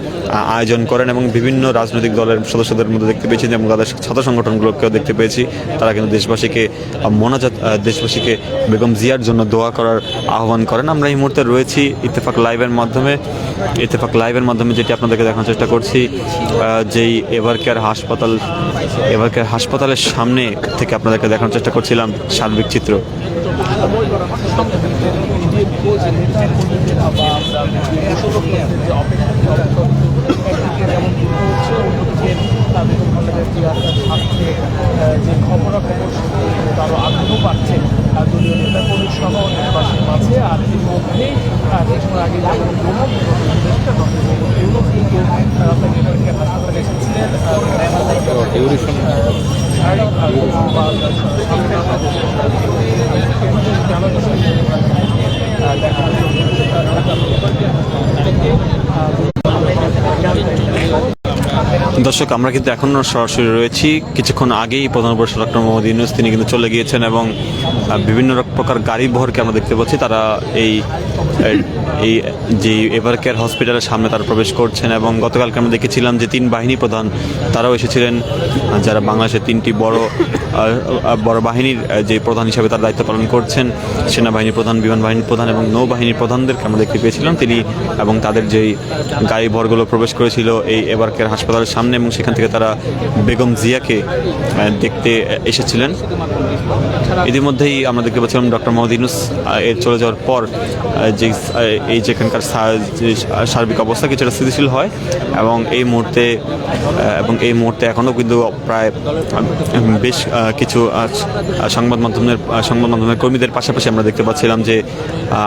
আয়োজন করেন এবং বিভিন্ন রাজনৈতিক দলের সদস্যদের মধ্যে দেখতে পেয়েছি এবং তাদের ছাত্র সংগঠনগুলোকেও দেখতে পেয়েছি, তারা কিন্তু দেশবাসীকে বেগম জিয়ার জন্য দোয়া করার আহ্বান করেন। আমরা এই মুহূর্তে রয়েছি ইত্তেফাক লাইভের মাধ্যমে যেটি আপনাদেরকে দেখানোর চেষ্টা করছি, যেই এভারকেয়ার হাসপাতালের সামনে থেকে আপনাদেরকে দেখানোর চেষ্টা করছিলাম সার্বিক চিত্র। যে খবরাখবর তারও আগ্রহ পাচ্ছে দলীয় নেতাকর্মী সহ দেশবাসীর মাঝে। আর এর মধ্যেই কিছুক্ষণ আগে হাসপাতালে এসেছিলেন দর্শক, আমরা কিন্তু এখনও সরাসরি রয়েছি। কিছুক্ষণ আগেই প্রধান উপদেষ্টা ডক্টর মোহাম্মদ ইউনূস তিনি কিন্তু চলে গিয়েছেন এবং বিভিন্ন প্রকার গাড়ি বহরকে আমরা দেখতে পাচ্ছি, তারা এই যে এভারকেয়ার হসপিটালের সামনে তারা প্রবেশ করছেন এবং গতকালকে আমরা দেখেছিলাম যে 3 বাহিনী প্রধান তারাও এসেছিলেন, যারা বাংলাদেশের 3টি বড় বাহিনীর যে প্রধান হিসাবে তার দায়িত্ব পালন করছেন, সেনাবাহিনীর প্রধান, বিমান বাহিনীর প্রধান এবং নৌবাহিনীর প্রধানদেরকে আমরা দেখতে পেয়েছিলাম তিনি এবং তাদের যেই গাড়ি বহরগুলো প্রবেশ করেছিল এই এভারকেয়ার হাসপাতালের সামনে এবং সেখান থেকে তারা বেগম জিয়াকে দেখতে এসেছিলেন। ইতিমধ্যেই আমরা দেখতে পাচ্ছিলাম ডক্টর মোহাম্মদ ইউনূস এর চলে যাওয়ার পর যেখানকার সার্বিক অবস্থা কিছুটা স্থিতিশীল হয় এবং এই মুহূর্তে এখনও কিন্তু প্রায় বেশ কিছু সংবাদ মাধ্যমের কর্মীদের পাশাপাশি আমরা দেখতে পাচ্ছিলাম যে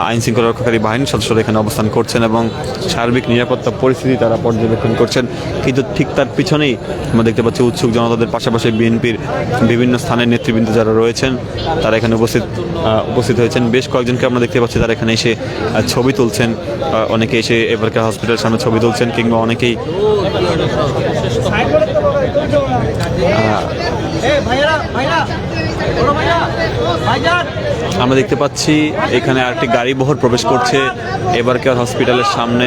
আইন শৃঙ্খলা রক্ষাকারী বাহিনীর সদস্যরা এখানে অবস্থান করছেন এবং সার্বিক নিরাপত্তা পরিস্থিতি তারা পর্যবেক্ষণ করছেন। কিন্তু ঠিক তার পিছনেই আমরা দেখতে পাচ্ছি উৎসুক জনতাদের পাশাপাশি বিএনপির বিভিন্ন স্থানের নেতৃবৃন্দ যারা রয়েছেন তারা এখানে উপস্থিত হয়েছেন। বেশ কয়েকজনকে আমরা দেখতে পাচ্ছি তারা এখানে এসে ছবি তুলছেন, অনেকে এসে এভারকেয়ার হসপিটালের সামনে ছবি তুলছেন কিংবা অনেকেই আমরা দেখতে পাচ্ছি এখানে আরেকটি গাড়ি বহর প্রবেশ করছে এভারকেয়ার হসপিটালের সামনে।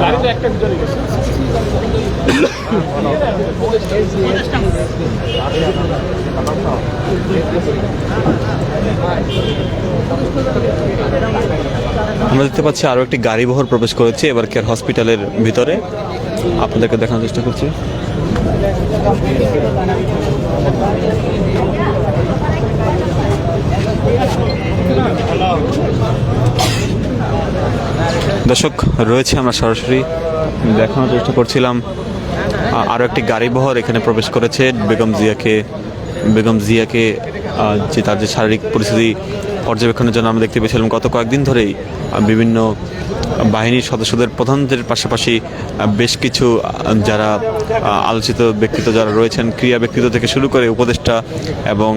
গাড়িটা একটা ভিতরে গেছে। আমরা দেখতে পাচ্ছি আরো একটি গাড়ি বহর প্রবেশ করেছে এভারকেয়ার হসপিটালের ভিতরে, আপনাদেরকে দেখানোর চেষ্টা করছি। দর্শক, রয়েছে আমরা সরাসরি দেখানোর চেষ্টা করছিলাম আরও একটি গাড়ি বহর এখানে প্রবেশ করেছে বেগম জিয়াকে যে তার যে শারীরিক পরিস্থিতি পর্যবেক্ষণের জন্য আমরা দেখতে পেয়েছিলাম গত কয়েকদিন ধরেই বিভিন্ন বাহিনীর সদস্যদের প্রধানদের পাশাপাশি বেশ কিছু যারা আলোচিত ব্যক্তিত্ব যারা রয়েছেন, ক্রীড়া ব্যক্তিত্ব থেকে শুরু করে উপদেষ্টা এবং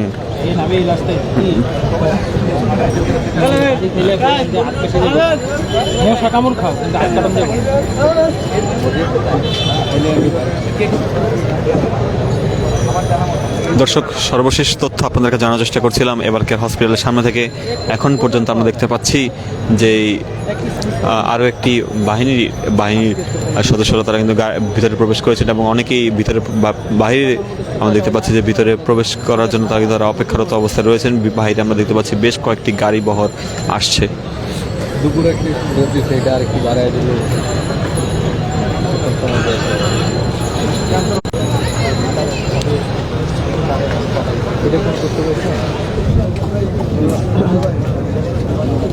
দর্শক, সর্বশেষ তথ্য আপনাদেরকে জানার চেষ্টা করছিলাম এবারকার হসপিটালের সামনে থেকে। এখন পর্যন্ত আমরা দেখতে পাচ্ছি যে আরও একটি বাহিনীর সদস্যরা তারা কিন্তু ভিতরে প্রবেশ করেছেন এবং অনেকেই ভিতরে বাহিরে আমরা দেখতে পাচ্ছি যে ভিতরে প্রবেশ করার জন্য তারা অপেক্ষারত অবস্থায় রয়েছেন। বাহিরে আমরা দেখতে পাচ্ছি বেশ কয়েকটি গাড়ি বহর আসছে। দুপুরে একটি দিচ্ছে, এটা আর একটু বাড়ায় দিল।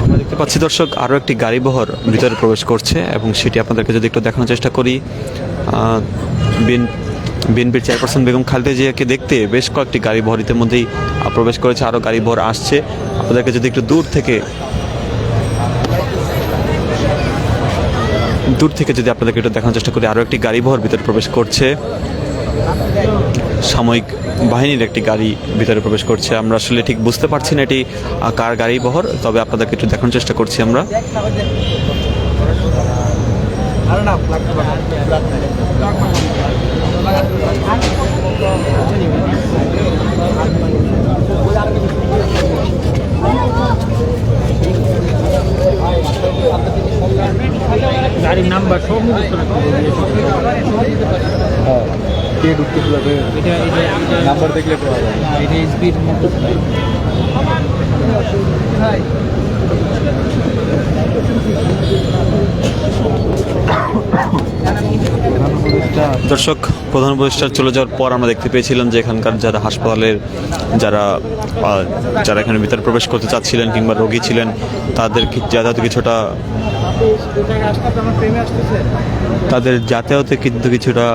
আমরা দেখতে পাচ্ছি দর্শক আরও একটি গাড়ি বহর ভিতরে প্রবেশ করছে এবং সেটি আপনাদেরকে যদি একটু দেখানোর চেষ্টা করি, বিএনপির চেয়ারপারসন বেগম খালেদা জিয়াকে দেখতে বেশ কয়েকটি গাড়ি বহর ইতিমধ্যেই প্রবেশ করেছে, আরও গাড়ি বহর আসছে। আপনাদেরকে যদি একটু দূর থেকে যদি আপনাদেরকে একটু দেখানোর চেষ্টা করি, আরও একটি গাড়ি বহর ভিতরে প্রবেশ করছে, সাময়িক বাহিনীর একটি গাড়ি ভিতরে প্রবেশ করছে। আমরা আসলে ঠিক বুঝতে পারছি না এটি কার গাড়ি বহর, তবে আপনাদেরকে একটু দেখানোর চেষ্টা করছি আমরা। গাড়ির নাম্বার সব কে ঢুকতে যাবে নাম্বার দেখলে পাওয়া যায়। এটা এসবির দর্শক, প্রধান উপদেষ্টা চলে যাওয়ার পর আমরা দেখতে পেয়েছিলাম যে এখানকার যারা হাসপাতালের যারা এখানে ভিতরে প্রবেশ করতে চাচ্ছিলেন কিংবা রোগী ছিলেন তাদের যাতায়াতে কিন্তু কিছুটা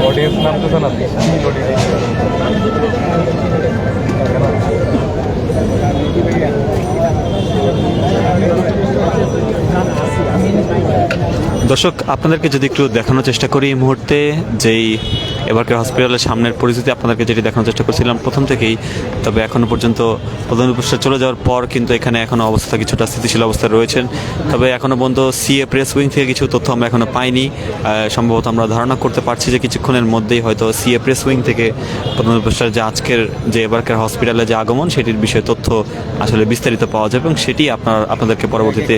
অডিয়েন্স নামতেছে না। দর্শক, আপনাদেরকে যদি একটু দেখানোর চেষ্টা করি এই মুহূর্তে যেই এবারকার হসপিটালের সামনের পরিস্থিতি আপনাদেরকে যেটি দেখানোর চেষ্টা করছিলাম প্রথম থেকেই, তবে এখনও পর্যন্ত প্রধান উপদেষ্টা চলে যাওয়ার পর কিন্তু এখানে এখনও অবস্থা কিছুটা স্থিতিশীল অবস্থায় রয়েছেন। তবে এখনও পর্যন্ত সিএ প্রেস উইং থেকে কিছু তথ্য আমরা এখনও পাইনি। সম্ভবত আমরা ধারণা করতে পারছি যে কিছুক্ষণের মধ্যেই হয়তো সিএ প্রেস উইং থেকে প্রধান উপদেষ্টার যে আজকের যে এবারকার হসপিটালে যে আগমন সেটির বিষয়ে তথ্য আসলে বিস্তারিত পাওয়া যাবে এবং সেটি আপনাদেরকে পরবর্তীতে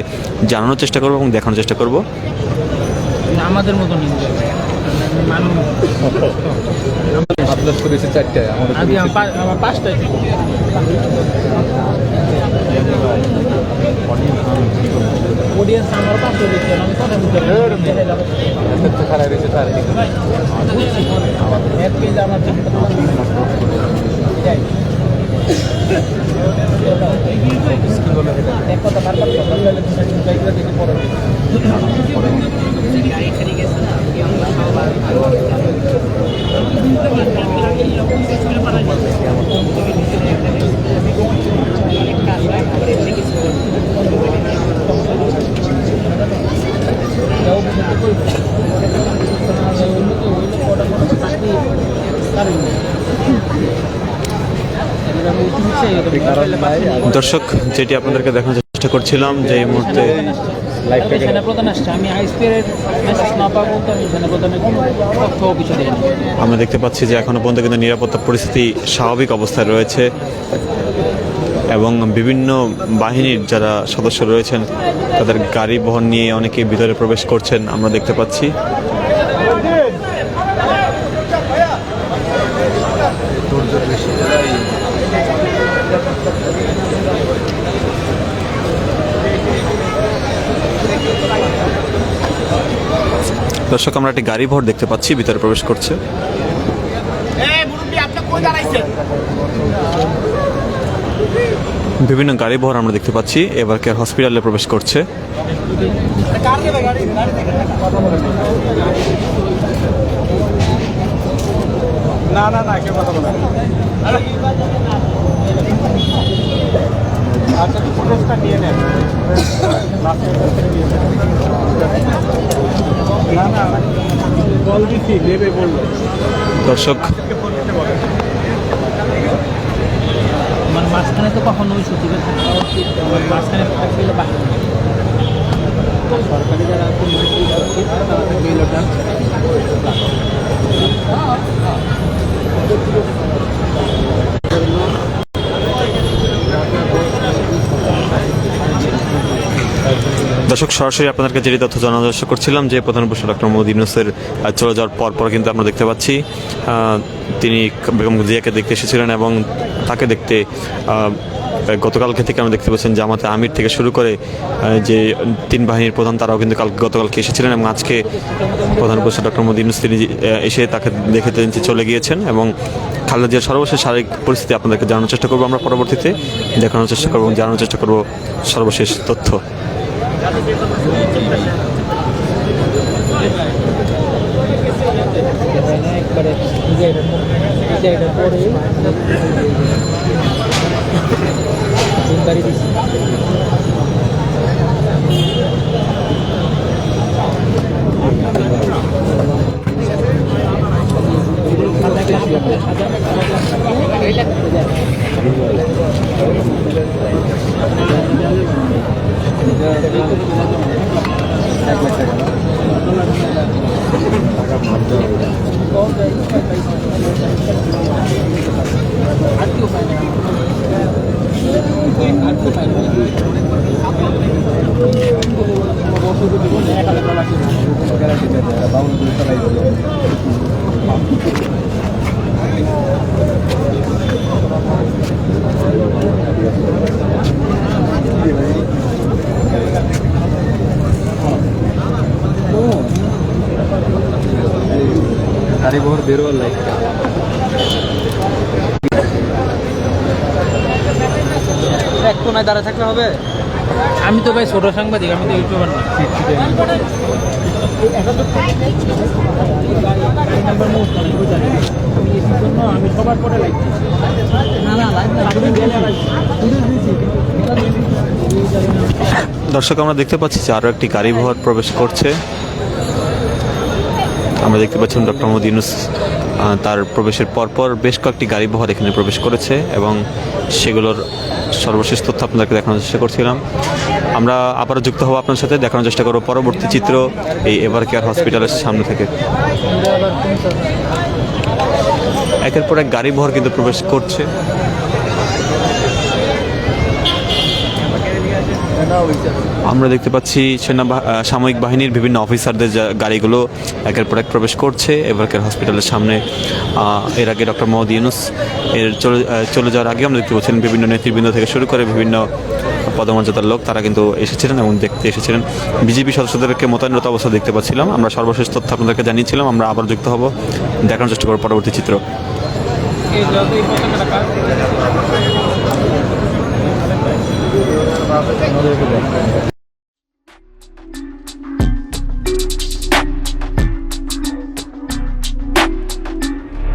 জানানোর চেষ্টা করবো এবং দেখানোর চেষ্টা করব। আমাদের মতন আপনার করেছে 4টায়, আমার 5টায়। অডিয়েন্স আমার 5টায় দেখছেন, আমি কথা বলতে খারাপ রয়েছে তার দর্শক, যেটি আপনাদেরকে দেখানোর চেষ্টা করছিলাম যে এই মুহূর্তে সেনাপ্রধান আসছে, আমি আইসপিআরের মেসেজ না পাবো তো আমি সেনাপ্রধানের কোনো তথ্য কিছু দিই। আমরা দেখতে পাচ্ছি যে এখনো পর্যন্ত কিন্তু নিরাপত্তা পরিস্থিতি স্বাভাবিক অবস্থায় রয়েছে এবং বিভিন্ন বাহিনীর যারা সদস্য রয়েছেন তাদের গাড়ি বহন নিয়ে অনেকে ভিতরে প্রবেশ করছেন আমরা দেখতে পাচ্ছি। দর্শক, আমরা একটি গাড়ি ভর দেখতে পাচ্ছি ভিতরে প্রবেশ করছে। বিভিন্ন গাড়ি বহর আমরা দেখতে পাচ্ছি এবার কেয়ার হসপিটালে প্রবেশ করছে। না না না কেউ কথা বলে আচ্ছা ফুটেজটা নিয়ে নেন না না বল দিচ্ছি দেবে বললো দর্শক মানে মাঝখানে তো কখনো ওই সত্যি মাঝখানে থাকলে বাকি সরকারি যারা আছে মন্ত্রী সচিব তারা থাকবে এলোটা দর্শক সরাসরি আপনাদেরকে যেটি তথ্য জানানোর চেষ্টা করছিলাম যে প্রধান উপদেষ্টা ডক্টর মোহাম্মদ ইউনূসের চলে যাওয়ার পর কিন্তু আমরা দেখতে পাচ্ছি তিনি বেগম জিয়াকে দেখতে এসেছিলেন এবং তাকে দেখতে গতকালকে থেকে আমরা দেখতে পাচ্ছেন জামাতে আমির থেকে শুরু করে যে তিন বাহিনীর প্রধান তারাও কিন্তু গতকালকে এসেছিলেন এবং আজকে প্রধান উপদেষ্টা ডক্টর মোহাম্মদ ইউনূস তিনি এসে তাকে দেখে চলে গিয়েছেন এবং খালেদা জিয়ার সর্বশেষ শারীরিক পরিস্থিতি আপনাদেরকে জানানোর চেষ্টা করবো আমরা পরবর্তীতে দেখানোর চেষ্টা করবো এবং জানানোর চেষ্টা করবো সর্বশেষ তথ্য। একবারে পরে বাড়ি দিচ্ছি গাড়ি বহর বেরোয়ার লাইক এক কোনায় দাঁড়া থাকলে হবে। আমি তো ভাই ছোট সাংবাদিক, আমি তো ইউটিউবার না। আমি সবার পরে লাগছি দর্শক আমরা দেখতে পাচ্ছি যে আরও একটি গাড়ি বহর প্রবেশ করছে। আমরা দেখতে পাচ্ছি ডক্টর মোহাম্মদ ইউনূস তার প্রবেশের পরপর বেশ কয়েকটি গাড়ি বহর এখানে প্রবেশ করেছে এবং সেগুলোর সর্বশেষ তথ্য আপনাদেরকে দেখানোর চেষ্টা করছিলাম। আমরা আবারও যুক্ত হব আপনার সাথে, দেখানোর চেষ্টা করব পরবর্তী চিত্র এই এভার কেয়ার হসপিটালের সামনে থেকে। একের পর এক গাড়ি বহর কিন্তু প্রবেশ করছে। আমরা দেখতে পাচ্ছি সামরিক বাহিনীর বিভিন্ন অফিসারদের গাড়িগুলো একের পর এক প্রবেশ করছে এভারকেয়ার হসপিটালের সামনে। এর আগে ডক্টর মোহাম্মদ ইউনূস চলে যাওয়ার আগে আমরা দেখতে পাচ্ছিলেন বিভিন্ন নেতৃবৃন্দ থেকে শুরু করে বিভিন্ন পদমর্যাদার লোক তারা কিন্তু এসেছিলেন এবং দেখতে এসেছিলেন। বিজেপি সদস্যদেরকে মোতায়েনরত অবস্থা দেখতে পাচ্ছিলাম। আমরা সর্বশেষ তথ্য আপনাদেরকে জানিয়েছিলাম। আমরা আবার যুক্ত হব, দেখানোর চেষ্টা করব পরবর্তী চিত্র।